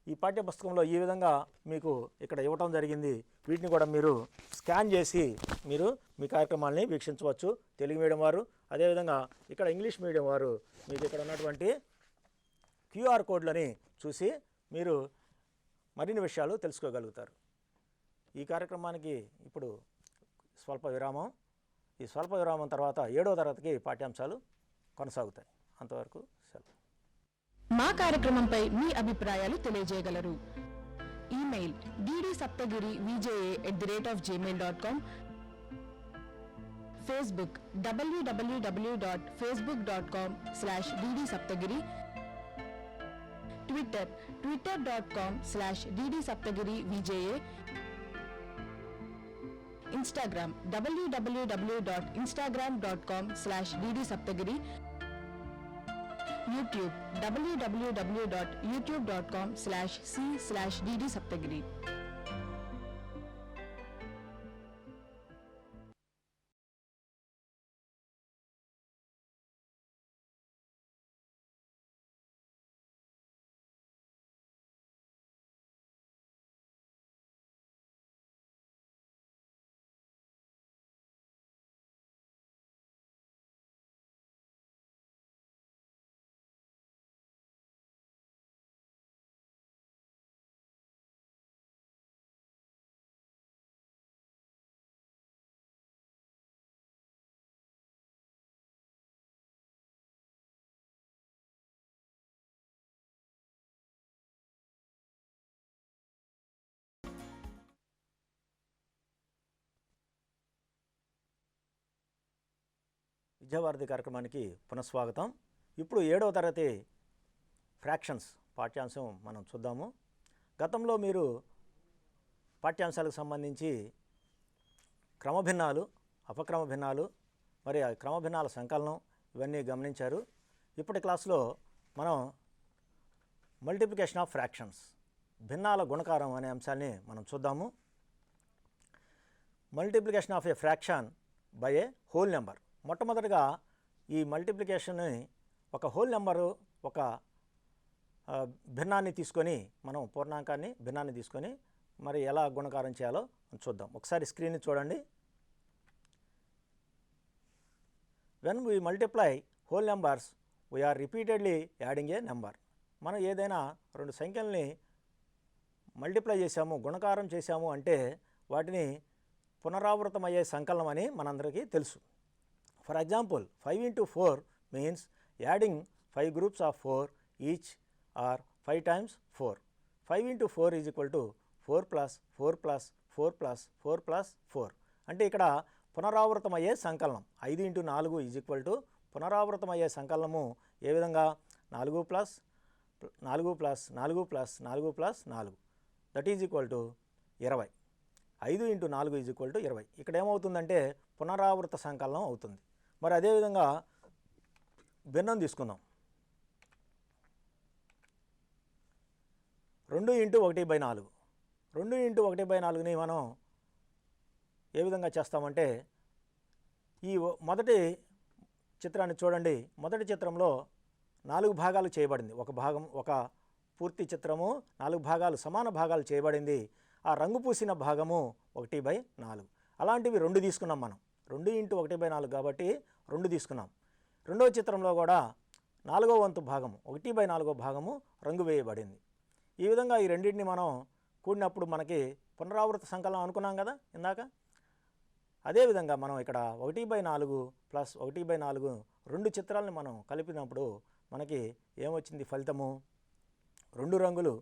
ఈ పాఠ్యపుస్తకంలో ఈ విధంగా మీకు ఇక్కడ ఇవ్వటం జరిగింది. వీటిని కూడా మీరు స్కాన్ చేసి మీరు మీ కార్యక్రమాలని వీక్షించవచ్చు. తెలుగు మీడియం వారు, అదేవిధంగా ఇక్కడ ఇంగ్లీష్ మీడియం వారు మీకు ఇక్కడ ఉన్నటువంటి QR కోడ్లని చూసి మీరు మరిన్ని విషయాలు తెలుసుకోగలుగుతారు. ఈ కార్యక్రమానికి ఇప్పుడు స్వల్ప విరామం. ఈ స్వల్ప విరామం తర్వాత 7వ తరగతికి పాఠ్యాంశాలు కొనసాగుతాయి. అంతవరకు సెలవు. మా కార్యక్రమంపై మీ అభిప్రాయాలు తెలియజేయగలరు. Email ddSaptagiri@gmail.com, Facebook www.facebook.com/ddsaptagiri, Twitter twitter.com/ddsaptagirivja, Instagram www.instagram.com/ddsaptagiri, YouTube www.youtube.com/c/ddsaptagiri. విద్యావారధి కార్యక్రమానికి పునఃస్వాగతం. ఇప్పుడు 7వ తరగతి ఫ్రాక్షన్స్ పాఠ్యాంశం మనం చూద్దాము. గతంలో మీరు పాఠ్యాంశాలకు సంబంధించి క్రమభిన్నాలు, అపక్రమ భిన్నాలు, మరి ఆ క్రమభిన్నాల సంకలనం ఇవన్నీ గమనించారు. ఇప్పటి క్లాసులో మనం మల్టిప్లికేషన్ ఆఫ్ ఫ్రాక్షన్స్, భిన్నాల గుణకారం అనే అంశాన్ని మనం చూద్దాము. Multiplication of A fraction by a whole number. మొట్టమొదటిగా ఈ మల్టిప్లికేషన్ని ఒక హోల్ నెంబరు ఒక భిన్నాన్ని తీసుకొని మనం పూర్ణాంకాన్ని భిన్నాన్ని తీసుకొని మరి ఎలా గుణకారం చేయాలో చూద్దాం. ఒకసారి స్క్రీన్ని చూడండి. When we multiply whole numbers we're repeatedly adding a number. మనం ఏదైనా రెండు సంఖ్యల్ని మల్టిప్లై చేసాము, గుణకారం చేసాము అంటే వాటిని పునరావృతమయ్యే సంకలనం అని మనందరికీ తెలుసు. For example 5 into 4 means adding 5 groups of 4 each or 5 times 4. 5 into 4 is equal to 4 plus 4 plus 4 plus 4 plus 4. అంటే ఇక్కడ పునరావృతమయ్యే సంకలనం 5 into 4 ఈజ్ ఈక్వల్ టు పునరావృతమయ్యే సంకలనము ఏ విధంగా 4 plus 4 plus 4 plus 4 plus 4 that is equal to 20. 5 into 4 is equal to 20. ఇక్కడ ఏమవుతుందంటే పునరావృత సంకలనం అవుతుంది. మరి అదేవిధంగా భిన్నం తీసుకుందాం. 2 into 1/4. 2 into 1/4ని మనం ఏ విధంగా చేస్తామంటే ఈ మొదటి చిత్రాన్ని చూడండి. మొదటి చిత్రంలో 4 భాగాలు చేయబడింది. ఒక పూర్తి చిత్రము 4 భాగాలు సమాన భాగాలు చేయబడింది. ఆ రంగు పూసిన భాగము 1/4. అలాంటివి 2 తీసుకున్నాం మనం. 2 into 1/4 కాబట్టి 2 తీసుకున్నాం. రెండవ చిత్రంలో కూడా 4వ వంతు భాగము 1/4 భాగము రంగు వేయబడింది. ఈ విధంగా ఈ రెండింటిని మనం కూడినప్పుడు మనకి పునరావృత సంకలనం అనుకున్నాం కదా ఇందాక. అదేవిధంగా మనం ఇక్కడ 1/4 ప్లస్ 1/4 రెండు చిత్రాలను మనం కలిపినప్పుడు మనకి ఏమొచ్చింది ఫలితము? 2 రంగులు,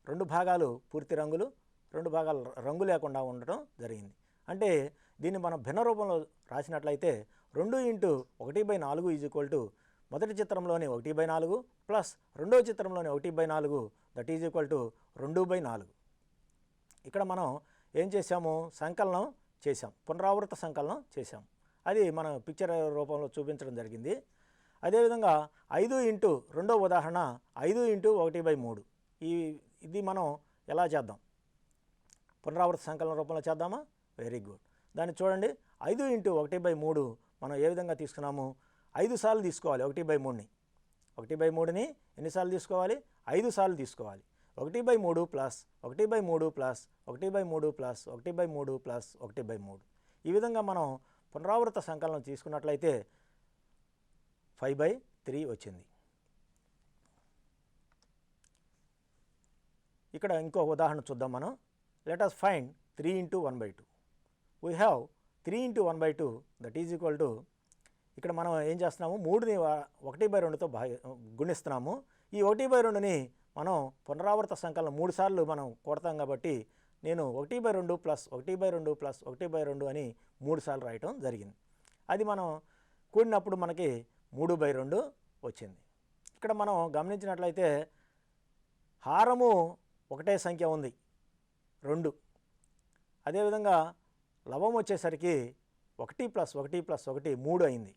2 భాగాలు పూర్తి రంగులు, 2 భాగాలు రంగు లేకుండా ఉండటం జరిగింది. అంటే దీన్ని మనం భిన్న రూపంలో రాసినట్లయితే 2 into 1/4 ఈజ్ ఈక్వల్ టు మొదటి చిత్రంలోని 1/4 ప్లస్ రెండవ చిత్రంలోని 1/4 దట్ ఈజ్ ఈక్వల్ టు 2/4. ఇక్కడ మనం ఏం చేసాము? సంకలనం చేసాం, పునరావృత సంకలనం చేసాం. అది మనం పిక్చర్ రూపంలో చూపించడం జరిగింది. అదేవిధంగా 5 into రెండవ ఉదాహరణ 5 into 1/3. ఇది మనం ఎలా చేద్దాం? పునరావృత సంకలన రూపంలో చేద్దామా? Very good. దాన్ని చూడండి. 5 into 1/3 మనం ఏ విధంగా తీసుకున్నాము? 5 సార్లు తీసుకోవాలి 1/3ని. 1/3ని ఎన్నిసార్లు తీసుకోవాలి? 5 సార్లు తీసుకోవాలి. 1/3 ప్లస్ 1/3 ప్లస్ 1/3 ప్లస్ 1/3 ప్లస్ 1/3. ఈ విధంగా మనం పునరావృత సంకలనం తీసుకున్నట్లయితే 5/3 వచ్చింది. ఇక్కడ ఇంకో ఉదాహరణ చూద్దాం మనం. Let us find 3 into 1/2. we have 3 into 1/2 that is equal to ఇక్కడ మనం ఏం చేస్తున్నాము? 3ని 1/2తో గుణిస్తున్నాము. ఈ 1/2ని మనం పునరావృత సంకలనం 3 సార్లు మనం కొడతాం కాబట్టి నేను 1/2 ప్లస్ 1/2 ప్లస్ 1/2 అని 3 సార్లు రాయటం జరిగింది. అది మనం కూడినప్పుడు మనకి 3/2 వచ్చింది. ఇక్కడ మనం గమనించినట్లయితే హారము ఒకటే సంఖ్య ఉంది 2. అదేవిధంగా లవం వచ్చేసరికి 1 ప్లస్ 1 ప్లస్ 1 3 అయింది.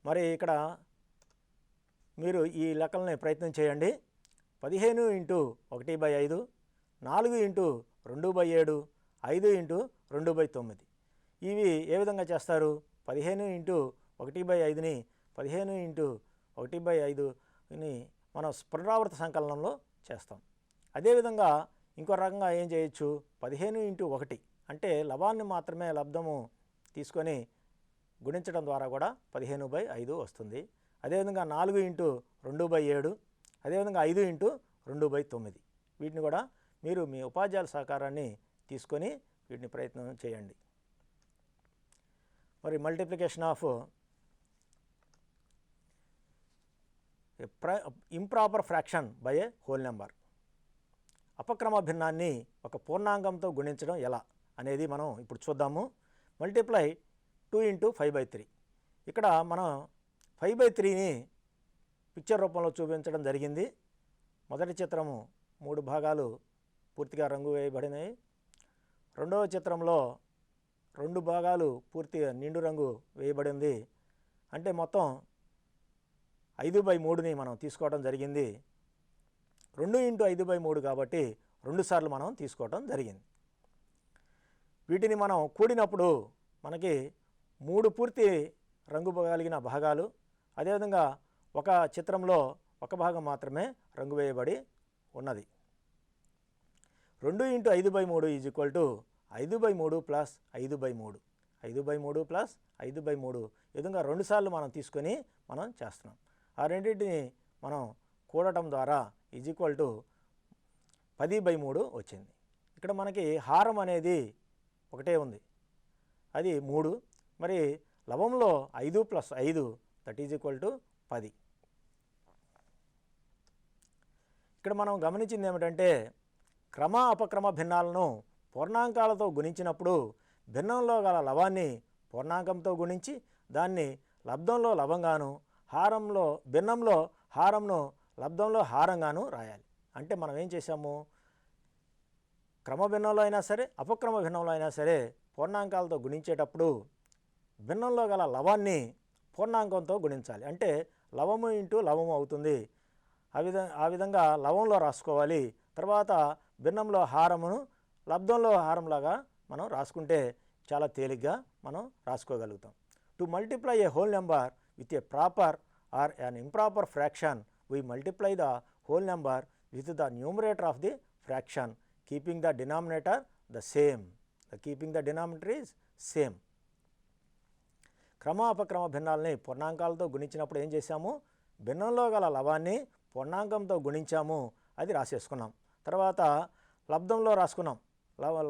మరి ఇక్కడ మీరు ఈ లెక్కలని ప్రయత్నం చేయండి. 15 into 1/5, 4 into 2/7, 5 into 2/9. ఇవి ఏ విధంగా చేస్తారు? 15 into 1/5ని 15 into 1/5ని మనం పునరావృత సంకలనంలో చేస్తాం. అదేవిధంగా ఇంకో రకంగా ఏం చేయొచ్చు? 15 into 1 అంటే లవాన్ని మాత్రమే లబ్ధము తీసుకొని గుణించడం ద్వారా కూడా 15/5 వస్తుంది. అదేవిధంగా 4 into 2/7, అదేవిధంగా 5 into 2/9. వీటిని కూడా మీరు మీ ఉపాధ్యాయుల సహకారాన్ని తీసుకొని వీటిని ప్రయత్నం చేయండి. మరి multiplication of improper fraction by a whole number. అపక్రమ భిన్నాన్ని ఒక పూర్ణాంకంతో గుణించడం ఎలా అనేది మనం ఇప్పుడు చూద్దాము. Multiply 2 into 5/3. ఇక్కడ మనం 5/3ని పిక్చర్ రూపంలో చూపించడం జరిగింది. మొదటి చిత్రము 3 భాగాలు పూర్తిగా రంగు వేయబడినాయి. రెండవ చిత్రంలో 2 భాగాలు పూర్తిగా నిండు రంగు వేయబడింది. అంటే మొత్తం 5/3ని మనం తీసుకోవడం జరిగింది. 2 into 5/3 కాబట్టి 2 సార్లు మనం తీసుకోవడం జరిగింది. వీటిని మనం కూడినప్పుడు మనకి 3 పూర్తి రంగు కలిగిన భాగాలు, అదేవిధంగా ఒక చిత్రంలో ఒక భాగం మాత్రమే రంగు వేయబడి ఉన్నది. 2 × 5/3 5/3 ప్లస్ 5/3 5/3 ప్లస్ 5/3 ఈ విధంగా రెండుసార్లు మనం తీసుకొని మనం చేస్తున్నాం. ఆ రెండింటిని మనం కూడటం ద్వారా =10/3 వచ్చింది. ఇక్కడ మనకి హారం అనేది ఒకటే ఉంది, అది 3. మరి లవంలో 5 + 5 దట్ ఈజ్ ఈక్వల్ టు 10. ఇక్కడ మనం గమనించింది ఏమిటంటే క్రమ అపక్రమ భిన్నాలను పూర్ణాంకాలతో గుణించినప్పుడు భిన్నంలో గల లవాన్ని పూర్ణాంకంతో గుణించి దాన్ని లబ్ధంలో లవంగాను భిన్నంలో హారంను లబ్ధంలో హారంగాను రాయాలి. అంటే మనం ఏం చేసాము, క్రమ భిన్నంలో అయినా సరే అపక్రమ భిన్నంలో అయినా సరే పూర్ణాంకాలతో గుణించేటప్పుడు భిన్నంలో గల లవాన్ని పూర్ణాంకంతో గుణించాలి. అంటే లవము ఇంటూ లవము అవుతుంది. ఆ విధంగా లవంలో రాసుకోవాలి. తర్వాత భిన్నంలో హారమును లబ్ధంలో హారంలాగా మనం రాసుకుంటే చాలా తేలిగ్గా మనం రాసుకోగలుగుతాం. To multiply a whole number with a proper or an improper fraction, we multiply the whole number with the numerator of the fraction, keeping the denominator the same. Keeping the denominator is same. క్రమ అపక్రమ భిన్నాలని పూర్ణాంకాలతో గుణించినప్పుడు ఏం చేశాము, భిన్నంలో గల లవాన్ని పూర్ణాంకంతో గుణించాము, అది రాసేసుకున్నాం. తర్వాత లబ్ధంలో రాసుకున్నాం,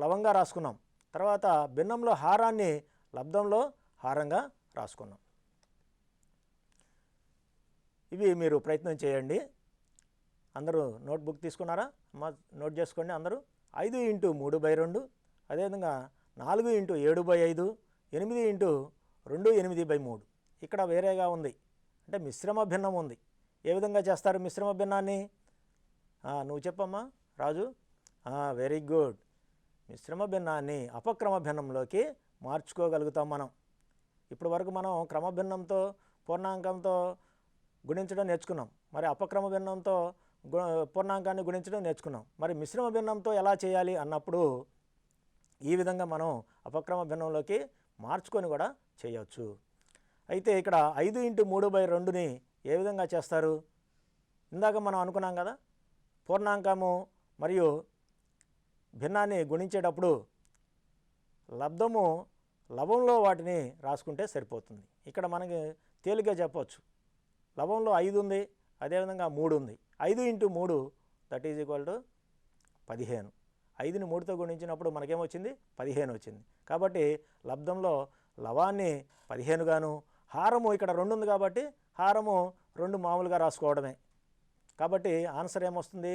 లవంగా రాసుకున్నాం. తర్వాత భిన్నంలో హారాన్ని లబ్ధంలో హారంగా రాసుకున్నాం. ఇవి మీరు ప్రయత్నం చేయండి. అందరూ నోట్బుక్ తీసుకున్నారా? నోట్ చేసుకోండి అందరూ. 5 × 3/2, అదేవిధంగా 4 × 7/5, 8 × 2 8/3. ఇక్కడ వేరేగా ఉంది, అంటే మిశ్రమ భిన్నం ఉంది. ఏ విధంగా చేస్తారు మిశ్రమ భిన్నాన్ని? నువ్వు చెప్పమ్మా రాజు. Very good. మిశ్రమ భిన్నాన్ని అపక్రమ భిన్నంలోకి మార్చుకోగలుగుతాం మనం. ఇప్పటి వరకు మనం క్రమ భిన్నంతో పూర్ణాంకంతో గుణించడం నేర్చుకున్నాం. మరి అపక్రమ భిన్నంతో పూర్ణాంకాన్ని గుణించడం నేర్చుకున్నాం. మరి మిశ్రమ భిన్నంతో ఎలా చేయాలి అన్నప్పుడు ఈ విధంగా మనం అపక్రమ భిన్నంలోకి మార్చుకొని కూడా చేయవచ్చు. అయితే ఇక్కడ 5 × 3/2ని ఏ విధంగా చేస్తారు? ఇందాక మనం అనుకున్నాం కదా, పూర్ణాంకము మరియు భిన్నాన్ని గుణించేటప్పుడు లవంలో వాటిని రాసుకుంటే సరిపోతుంది. ఇక్కడ మనకి తేలిగ్గా చెప్పవచ్చు. లవంలో 5 ఉంది, అదేవిధంగా 3 ఉంది. 5 × 3 దట్ ఈజ్ ఈక్వల్ టు 15. 5ని 3తో గుణించినప్పుడు మనకేమొచ్చింది? 15 వచ్చింది. కాబట్టి లబ్ధంలో లవాన్ని 15 గాను, హారము ఇక్కడ 2 ఉంది కాబట్టి హారము 2 మామూలుగా రాసుకోవడమే. కాబట్టి ఆన్సర్ ఏమొస్తుంది?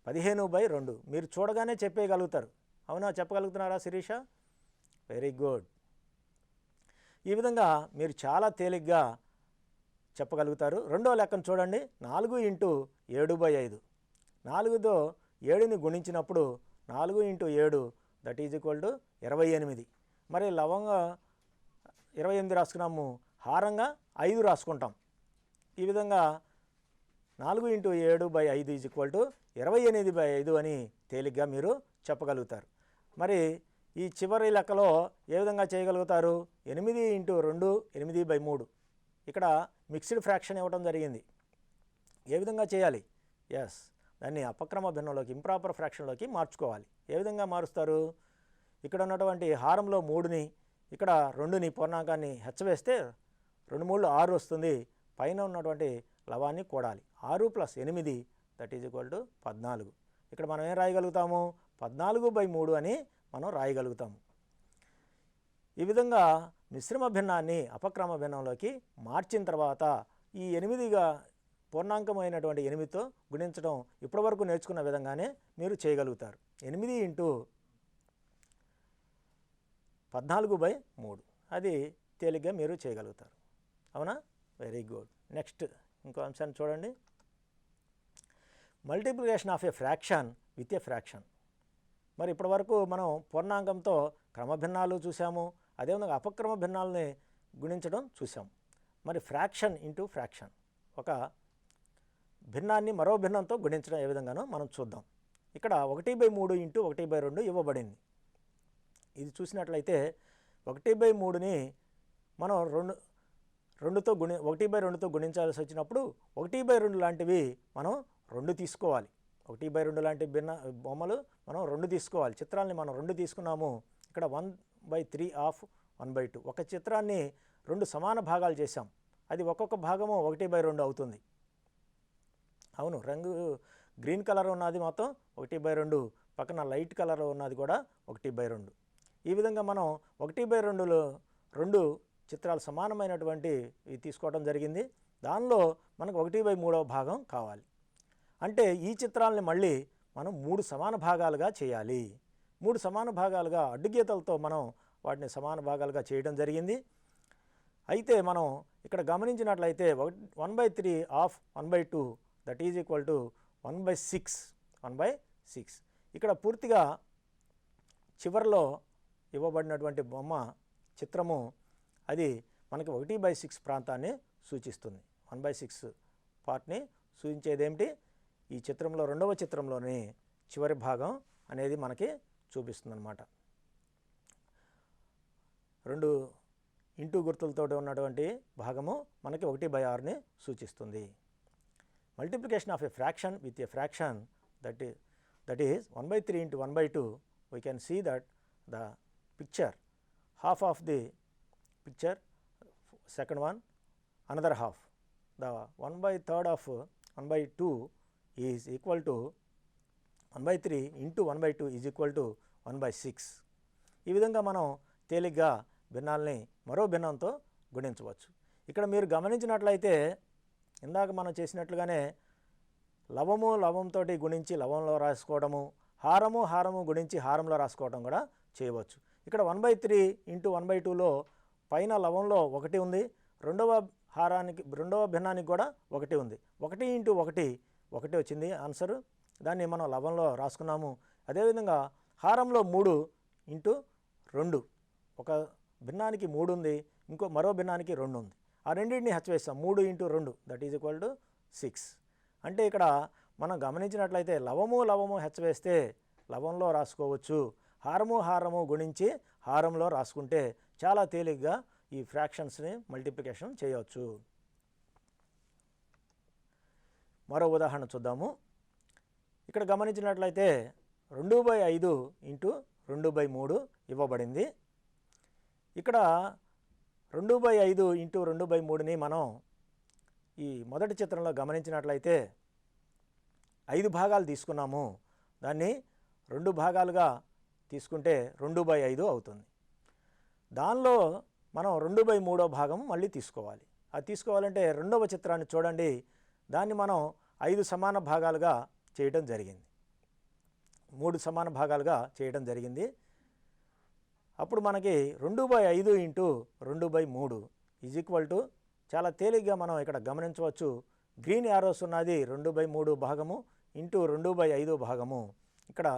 15/2. మీరు చూడగానే చెప్పేయగలుగుతారు. అవునా? చెప్పగలుగుతున్నారా శిరీష? Very good. ఈ విధంగా మీరు చాలా తేలిగ్గా చెప్పగలుగుతారు. రెండో లెక్కను చూడండి. 4 × 7/5. 4తో 7ని గుణించినప్పుడు 4 × 7 దట్ ఈజ్ ఈక్వల్ టు 28. మరి లవంగా 28 రాసుకున్నాము, హారంగా 5 రాసుకుంటాం. ఈ విధంగా 4 × 7/5 ఈజ్ ఈక్వల్ టు 28/5 అని తేలిగ్గా మీరు చెప్పగలుగుతారు. మరి ఈ చివరి లెక్కలో ఏ విధంగా చేయగలుగుతారు? 8 × 2 8/3. ఇక్కడ మిక్స్డ్ ఫ్రాక్షన్ ఇవ్వడం జరిగింది. ఏ విధంగా చేయాలి? దాన్ని అపక్రమ భిన్నంలోకి ఇంప్రాపర్ ఫ్రాక్షన్లోకి మార్చుకోవాలి. ఏ విధంగా మారుస్తారు? ఇక్కడ ఉన్నటువంటి హారంలో 3ని, ఇక్కడ 2ని పూర్ణాంకాన్ని హెచ్చవేస్తే 2 3 6 వస్తుంది. పైన ఉన్నటువంటి లవాన్ని కూడాలి. 6 + 8 దట్ ఈజ్ ఈక్వల్ టు 14. ఇక్కడ మనం ఏం రాయగలుగుతాము? 14/3 అని మనం రాయగలుగుతాము. ఈ విధంగా మిశ్రమ భిన్నాన్ని అపక్రమ భిన్నంలోకి మార్చిన తర్వాత ఈ 8గా పూర్ణాంకమైనటువంటి 8తో గుణించడం ఇప్పటివరకు నేర్చుకున్న విధంగానే మీరు చేయగలుగుతారు. 8 × 14/3 అది తేలిగ్గా మీరు చేయగలుగుతారు. అవునా? Very good. నెక్స్ట్ ఇంకో అంశాన్ని చూడండి. Multiplication of A fraction with a fraction. మరి ఇప్పటివరకు మనం పూర్ణాంకంతో క్రమభిన్నాలు చూసాము, అదేవిధంగా అపక్రమ భిన్నాలని గుణించడం చూసాము. మరి ఫ్రాక్షన్ ఇంటూ ఫ్రాక్షన్, ఒక భిన్నాన్ని మరో భిన్నంతో గుణించడం ఏ విధంగానో మనం చూద్దాం. ఇక్కడ 1/3 × 1/2 ఇవ్వబడింది. ఇది చూసినట్లయితే 1/3ని మనం 2తో 1/2తో గుణించాల్సి వచ్చినప్పుడు 1/2 లాంటివి మనం 2 తీసుకోవాలి. 1/2 లాంటి భిన్న బొమ్మలు మనం 2 తీసుకోవాలి. చిత్రాలని మనం 2 తీసుకున్నాము. ఇక్కడ 1/3 ఆఫ్ 1/2. ఒక చిత్రాన్ని 2 సమాన భాగాలు చేసాం. అది ఒక్కొక్క భాగము 1/2 అవుతుంది. అవును, రంగు గ్రీన్ కలర్ ఉన్నది మొత్తం 1/2, పక్కన లైట్ కలర్ ఉన్నది కూడా 1/2. ఈ విధంగా మనం 1/2లో 2 చిత్రాలు సమానమైనటువంటి తీసుకోవడం జరిగింది. దానిలో మనకు 1/3 భాగం కావాలి. అంటే ఈ చిత్రాలని మళ్ళీ మనం 3 సమాన భాగాలుగా చేయాలి. 3 సమాన భాగాలుగా అడ్డుగీతలతో మనం వాటిని సమాన భాగాలుగా చేయడం జరిగింది. అయితే మనం ఇక్కడ గమనించినట్లయితే 1/3 of 1/2 that is equal to 1/6. ఇక్కడ పూర్తిగా చివరిలో ఇవ్వబడినటువంటి బొమ్మ చిత్రము అది మనకి 1/6 ప్రాంతాన్ని సూచిస్తుంది. 1/6 పార్ట్ని సూచించేది ఏమిటి? ఈ చిత్రంలో రెండవ చిత్రంలోని చివరి భాగం అనేది మనకి చూపిస్తుంది అన్నమాట. 2 ఇంటూ గుర్తులతో ఉన్నటువంటి భాగము మనకి 1/6ని సూచిస్తుంది. Multiplication of a fraction with a fraction that is 1/3 into 1/2. we can see that the picture, half of the picture, second one, another half. The 1/3 of 1/2 is equal to 1/3 into 1/2 is equal to 1/6. ఈ విధంగా మనం తేలిగ్గా భిన్నాల్ని మరో భిన్నంతో గుణించవచ్చు. ఇక్కడ మీరు గమనించినట్లయితే ఇందాక మనం చేసినట్లుగానే లవంతో గుణించి లవంలో రాసుకోవడము, హారము గుణించి హారంలో రాసుకోవడం కూడా చేయవచ్చు. ఇక్కడ 1/3 into 1/2లో పైన లవంలో 1 ఉంది, రెండవ భిన్నానికి కూడా 1 ఉంది. 1 into 1 వచ్చింది ఆన్సరు. దాన్ని మనం లవంలో రాసుకున్నాము. అదేవిధంగా హారంలో 3 into 2, ఒక భిన్నానికి 3 ఉంది, మరో భిన్నానికి 2 ఉంది. ఆ రెండింటిని హెచ్చవేస్తాం. 3 into 2 that is equal to 6. అంటే ఇక్కడ మనం గమనించినట్లయితే లవము హెచ్చవేస్తే లవంలో రాసుకోవచ్చు, హారము గుణించి హారంలో రాసుకుంటే చాలా తేలిగ్గా ఈ ఫ్రాక్షన్స్ని మల్టిప్లికేషన్ చేయవచ్చు. మరో ఉదాహరణ చూద్దాము. ఇక్కడ గమనించినట్లయితే 2/5 into 2/3 ఇవ్వబడింది. ఇక్కడ 2/5 into 2/3ని మనం ఈ మొదటి చిత్రంలో గమనించినట్లయితే 5 భాగాలు తీసుకున్నాము. దాన్ని 2 భాగాలుగా తీసుకుంటే 2/5 అవుతుంది. దానిలో మనం 2/3 భాగం మళ్ళీ తీసుకోవాలి. అది తీసుకోవాలంటే రెండవ చిత్రాన్ని చూడండి. దాన్ని మనం 5 సమాన భాగాలుగా చేయడం జరిగింది. 3 సమాన భాగాలుగా చేయడం జరిగింది. అప్పుడు మనకి 2/5 into 2/3 ఈజ్ ఈక్వల్ టు, చాలా తేలిగ్గా మనం ఇక్కడ గమనించవచ్చు, గ్రీన్ యారోస్ ఉన్నది 2/3 భాగము ఇంటూ 2/5 భాగము. ఇక్కడ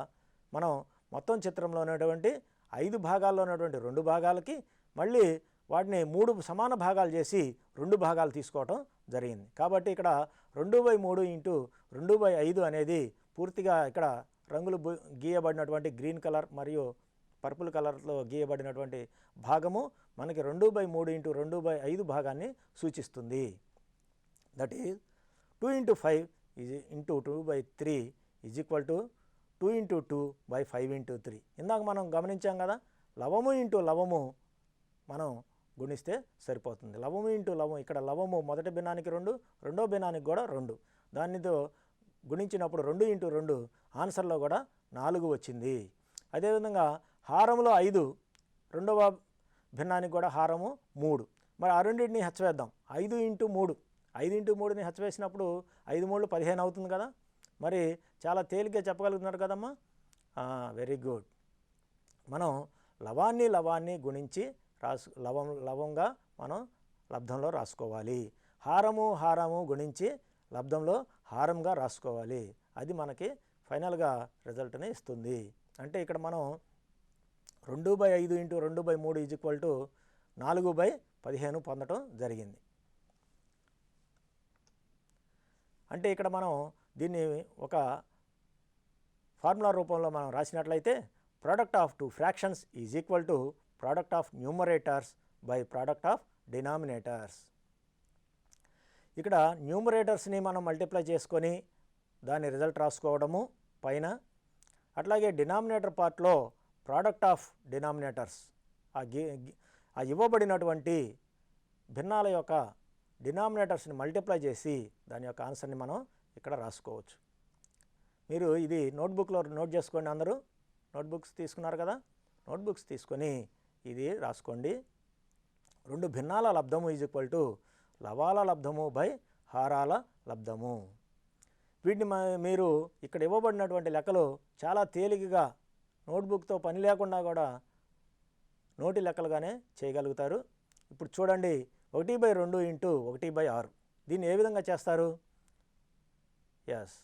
మనం మొత్తం చిత్రంలో ఉన్నటువంటి 5 భాగాల్లో ఉన్నటువంటి 2 భాగాలకి మళ్ళీ వాటిని 3 సమాన భాగాలు చేసి 2 భాగాలు తీసుకోవటం జరిగింది. కాబట్టి ఇక్కడ 2/3 into 2/5 అనేది పూర్తిగా ఇక్కడ రంగులు గీయబడినటువంటి గ్రీన్ కలర్ మరియు పర్పుల్ కలర్లో గీయబడినటువంటి భాగము మనకి 2/3 into 2/5 భాగాన్ని సూచిస్తుంది. That is 2 into 5 into 2/3 is equal to 2 into 2/5 into 3. ఇందాక మనం గమనించాం కదా, లవము ఇంటూ లవము మనం గుణిస్తే సరిపోతుంది. లవము ఇంటూ లవం, ఇక్కడ లవము మొదటి భిన్నానికి 2, రెండో భిన్నానికి కూడా 2, దానితో గుణించినప్పుడు 2 into 2 ఆన్సర్లో కూడా 4 వచ్చింది. అదేవిధంగా హారంలో 5, రెండవ భిన్నానికి కూడా హారము 3. మరి ఆ రెండింటిని హెచ్చవేద్దాం. 5 into 3ని హెచ్చవేసినప్పుడు 5 3 15 అవుతుంది కదా. మరి చాలా తేలిగ్గా చెప్పగలుగుతున్నారు కదమ్మా. Very good. మనం లవాన్ని గుణించి లవంగా మనం లబ్ధంలో రాసుకోవాలి. హారము గుణించి లబ్ధంలో హారంగా రాసుకోవాలి. అది మనకి ఫైనల్గా రిజల్ట్ని ఇస్తుంది. అంటే ఇక్కడ మనం 2/5 into 2/3 ఈజ్ ఈక్వల్ టు 4/15 పొందటం జరిగింది. అంటే ఇక్కడ మనం దీన్ని ఒక ఫార్ములా రూపంలో మనం రాసినట్లయితే product of 2 fractions is equal to product of numerators by product of denominators. ఇక్కడ న్యూమరేటర్స్ని మనం మల్టిప్లై చేసుకొని దాని రిజల్ట్ రాసుకోవడము పైన, అట్లాగే డినామినేటర్ పార్ట్లో ప్రోడక్ట్ ఆఫ్ డినామినేటర్స్ ఆ ఇవ్వబడినటువంటి భిన్నాల యొక్క డినామినేటర్స్ని మల్టిప్లై చేసి దాని యొక్క ఆన్సర్ని మనం ఇక్కడ రాసుకోవచ్చు. మీరు ఇది నోట్బుక్లో నోట్ చేసుకోండి. అందరూ నోట్బుక్స్ తీసుకున్నారు కదా, నోట్బుక్స్ తీసుకొని ఇది రాసుకోండి. 2 భిన్నాల లబ్ధము ఈజ్ ఈక్వల్ టు లవాల లబ్ధము బై హారాల లబ్ధము. వీటిని మీరు ఇక్కడ ఇవ్వబడినటువంటి లెక్కలు చాలా తేలికగా నోట్బుక్తో పని లేకుండా కూడా నోటి లెక్కలుగానే చేయగలుగుతారు. ఇప్పుడు చూడండి, 1/2 ఇంటూ 1/6. దీన్ని ఏ విధంగా చేస్తారు? ఎస్,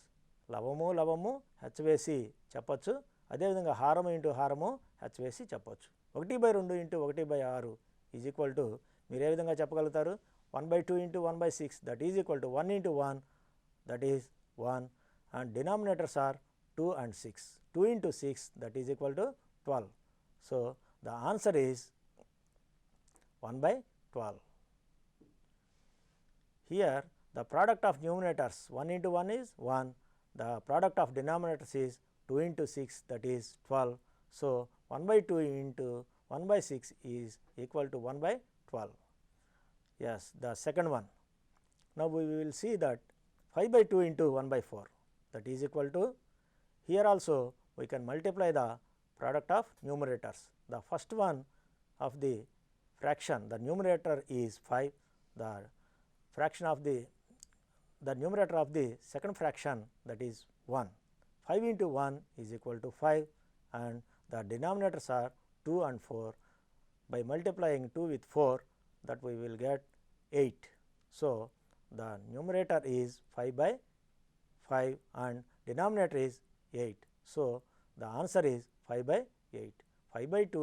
లవము హెచ్చవేసి చెప్పచ్చు. అదేవిధంగా హారము ఇంటూ హారము హెచ్చవేసి చెప్పచ్చు. 1/2 ఇంటూ 1/6 ఈజ్ ఈక్వల్ టు మీరు ఏ విధంగా చెప్పగలుగుతారు? 1/2 into 1/6 that is equal to 1 into 1 that is 1 and denominators are 2 and 6. 2 into 6 that is equal to 12. So the answer is 1/12. Here the product of numerators 1 into 1 is 1. The product of denominators is 2 into 6 that is 12. So 1/2 into 1/6 is equal to 1/12. Yes, the second one. Now we will see that 5/2 into 1/4 that is equal to, here also we can multiply the product of numerators. The first one of the fraction, the numerator is 5, the fraction of the numerator of the second fraction that is 1. 5 into 1 is equal to 5 and the denominators are 2 and 4. By multiplying 2 with 4 that we will get 8. So the numerator is 5/5 and denominator is 8. So the answer is 5/8. 5/2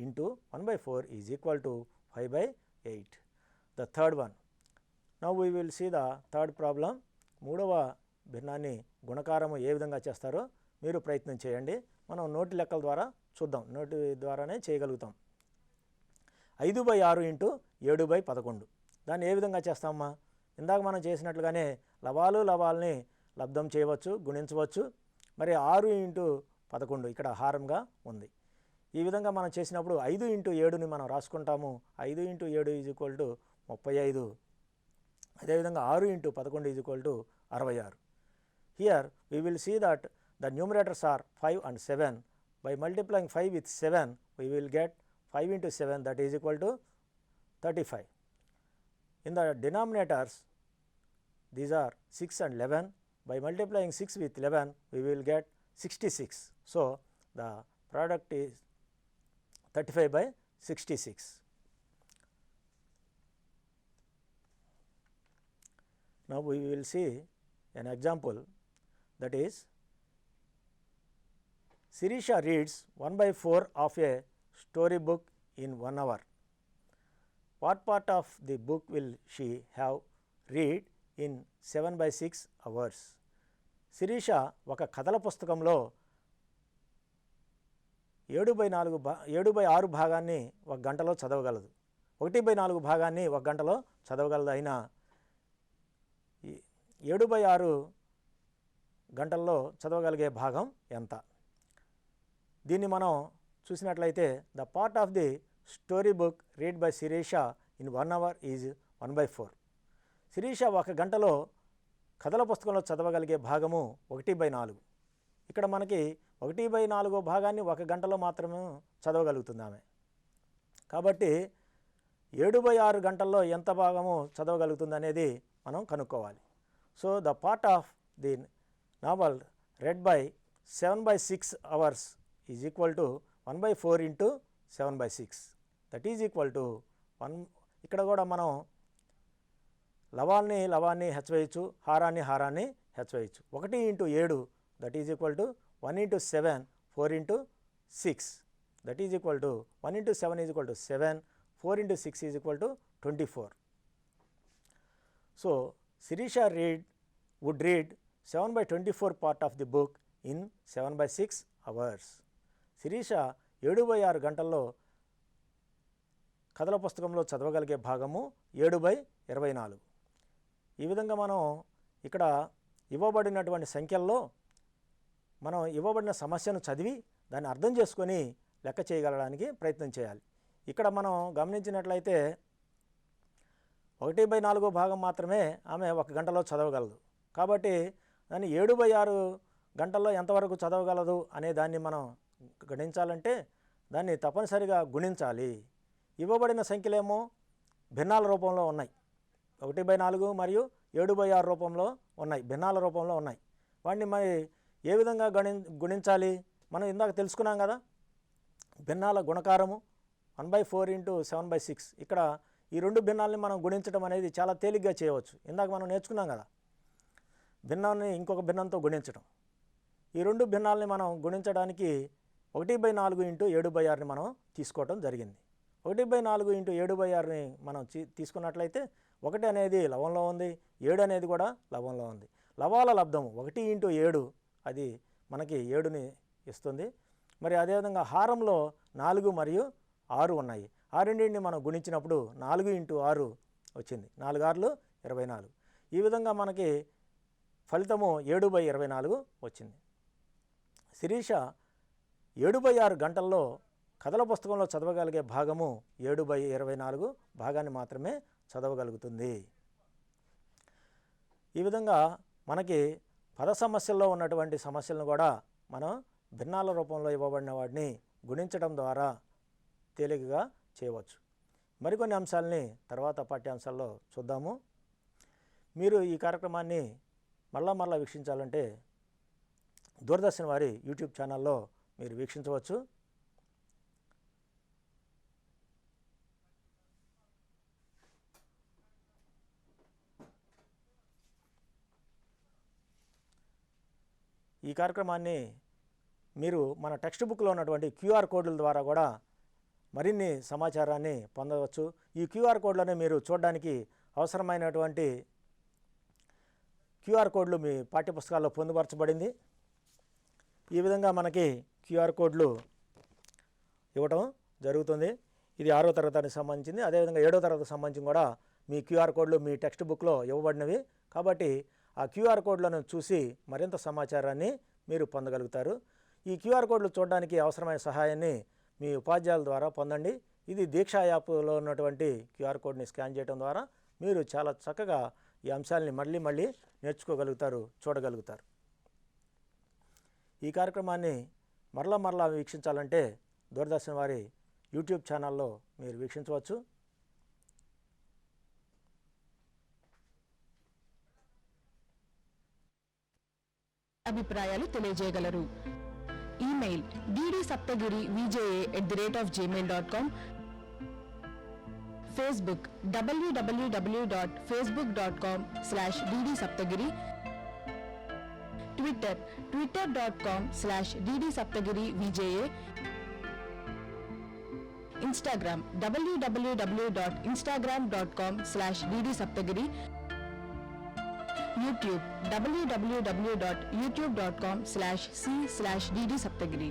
into 1/4 is equal to 5/8. The third one. Now we will see the third problem. మూడవ భిన్నాన్ని గుణకారము ఏ విధంగా చేస్తారో మీరు ప్రయత్నం చేయండి. మనం నోటి లెక్కల ద్వారా చూద్దాం, నోటి ద్వారానే చేయగలుగుతాం. 5/6 ఇంటూ 7/11. దాన్ని ఏ విధంగా చేస్తామమ్మా? ఇందాక మనం చేసినట్లుగానే లవాల్ని లబ్ధం చేయవచ్చు, గుణించవచ్చు. మరి 6 ఇంటూ 11 ఇక్కడ హారంగా ఉంది. ఈ విధంగా మనం చేసినప్పుడు 5 ఇంటూ 7ని మనం రాసుకుంటాము. 5 ఇంటూ 7 ఈజ్ ఈక్వల్ టు 35. అదేవిధంగా 6 into 11 is equal to 66. Here we will see that the numerators are 5 and 7. By multiplying 5 with 7 we will get 5 into 7 that is equal to 35. In the denominators these are 6 and 11. By multiplying 6 with 11 we will get 66. So the product is 35/66. Now we will see an example, that is Sirisha reads 1/4 of a story book in 1 hour. What part of the book will she have read in 7/6 hours? Sirisha ఒక కథల పుస్తకంలో 7/6 భాగాన్ని ఒక గంటలో చదవగలదు. 1/4 భాగాన్ని ఒక గంటలో చదవగలదు. అయినా 7/6 గంటల్లో చదవగలిగే భాగం ఎంత? దీన్ని మనం చూసినట్లయితే the part of the story book read by Shirisha in 1 hour is 1/4. Shirisha ఒక గంటలో కథల పుస్తకంలో చదవగలిగే భాగము 1/4. ఇక్కడ మనకి 1/4 భాగాన్ని ఒక గంటలో మాత్రమే చదవగలుగుతుంది ఆమె. కాబట్టి 7/6 గంటల్లో ఎంత భాగము చదవగలుగుతుంది అనేది మనం కనుక్కోవాలి. So the part of the novel read by 7/6 hours is equal to 1/4 into 7/6 that is equal to 1. ఇక్కడ కూడా మనం లవాన్ని హెచ్చవేయచ్చు, హారాన్ని హెచ్చవేయచ్చు. 1 into 7 that is equal to 1 into 7, 4 into 6 that is equal to 1 into 7 is equal to 7, 4 into 6 is equal to 24. So Sirisha would read 7/24 part of the book in 7/6 hours. Sirisha 7/6 గంటల్లో కథల పుస్తకంలో చదవగలిగే భాగము 7/24. ఈ విధంగా మనం ఇక్కడ ఇవ్వబడినటువంటి సంఖ్యల్లో మనం ఇవ్వబడిన సమస్యను చదివి దాన్ని అర్థం చేసుకొని లెక్క చేయగలడానికి ప్రయత్నం చేయాలి. ఇక్కడ మనం గమనించినట్లయితే 1/4 భాగం మాత్రమే ఆమె 1 గంటలో చదవగలదు. కాబట్టి దాన్ని 7/6 గంటల్లో ఎంతవరకు చదవగలదు అనే దాన్ని మనం గణించాలంటే దాన్ని తప్పనిసరిగా గుణించాలి. ఇవ్వబడిన సంఖ్యలేమో భిన్నాల రూపంలో ఉన్నాయి. 1/4 మరియు 7/6 రూపంలో ఉన్నాయి, భిన్నాల రూపంలో ఉన్నాయి. వాటిని మరి ఏ విధంగా గుణించాలి? మనం ఇందాక తెలుసుకున్నాం కదా, భిన్నాల గుణకారము 1/4 × 7/6. ఇక్కడ ఈ 2 భిన్నాలని మనం గుణించడం అనేది చాలా తేలిగ్గా చేయవచ్చు. ఇందాక మనం నేర్చుకున్నాం కదా, భిన్నాన్ని ఇంకొక భిన్నంతో గుణించడం. ఈ 2 భిన్నాలని మనం గుణించడానికి 1/4 × 7/6ని మనం తీసుకోవడం జరిగింది. 1/4 × 7/6ని మనం తీసుకున్నట్లయితే 1 అనేది లవంలో ఉంది, 7 అనేది కూడా లవంలో ఉంది. లవాల లబ్ధము 1 × 7 అది మనకి 7ని ఇస్తుంది. మరి అదేవిధంగా హారంలో 4 మరియు 6 ఉన్నాయి. ఆ రెండింటిని మనం గుణించినప్పుడు 4 × 6 వచ్చింది. 4 6 24. ఈ విధంగా మనకి ఫలితము 7/24 వచ్చింది. శిరీష 7/6 గంటల్లో కథల పుస్తకంలో చదవగలిగే భాగము 7/24 భాగాన్ని మాత్రమే చదవగలుగుతుంది. ఈ విధంగా మనకి పద సమస్యల్లో ఉన్నటువంటి సమస్యలను కూడా మనం భిన్నాల రూపంలో ఇవ్వబడిన వాటిని గుణించడం ద్వారా తేలికగా చేయవచ్చు. మరికొన్ని అంశాలని తర్వాత పాఠ్యాంశాల్లో చూద్దాము. మీరు ఈ కార్యక్రమాన్ని మళ్ళా వీక్షించాలంటే దూరదర్శన్ వారి యూట్యూబ్ ఛానల్లో మీరు వీక్షించవచ్చు. ఈ కార్యక్రమాన్ని మీరు మన టెక్స్ట్ బుక్లో ఉన్నటువంటి QR కోడ్ల ద్వారా కూడా మరిన్ని సమాచారాన్ని పొందవచ్చు. ఈ QR కోడ్లను మీరు చూడడానికి అవసరమైనటువంటి QR కోడ్లు మీ పాఠ్యపుస్తకాల్లో పొందుపరచబడింది. ఈ విధంగా మనకి QR కోడ్లు ఇవ్వటం జరుగుతుంది. ఇది 6వ తరగతికి సంబంధించింది. అదేవిధంగా 7వ తరగతికి సంబంధించి కూడా మీ QR కోడ్లు మీ టెక్స్ట్ బుక్లో ఇవ్వబడినవి. కాబట్టి ఆ QR కోడ్లను చూసి మరింత సమాచారాన్ని మీరు పొందగలుగుతారు. ఈ QR కోడ్లు చూడడానికి అవసరమైన సహాయాన్ని మీ ఉపాధ్యాయుల ద్వారా పొందండి. ఇది దీక్ష యాప్లో ఉన్నటువంటి QR కోడ్ని స్కాన్ చేయడం ద్వారా మీరు చాలా చక్కగా ఈ అంశాలని మళ్ళీ నేర్చుకోగలుగుతారు, చూడగలుగుతారు. ఈ కార్యక్రమాన్ని మరలా వీక్షించాలంటే దూరదర్శన్ వారి యూట్యూబ్ ఛానల్లో మీరు వీక్షించవచ్చు. అభిప్రాయాలు తెలియజేయగలరు. Email ddSaptagiri@gmail.com, Facebook www.facebook.com/ddSaptagiri, Twitter twitter.com/ddSaptagiriVJA, Instagram www.instagram.com/ddSaptagiri, YouTube www.youtube.com/c/ddSaptagiri.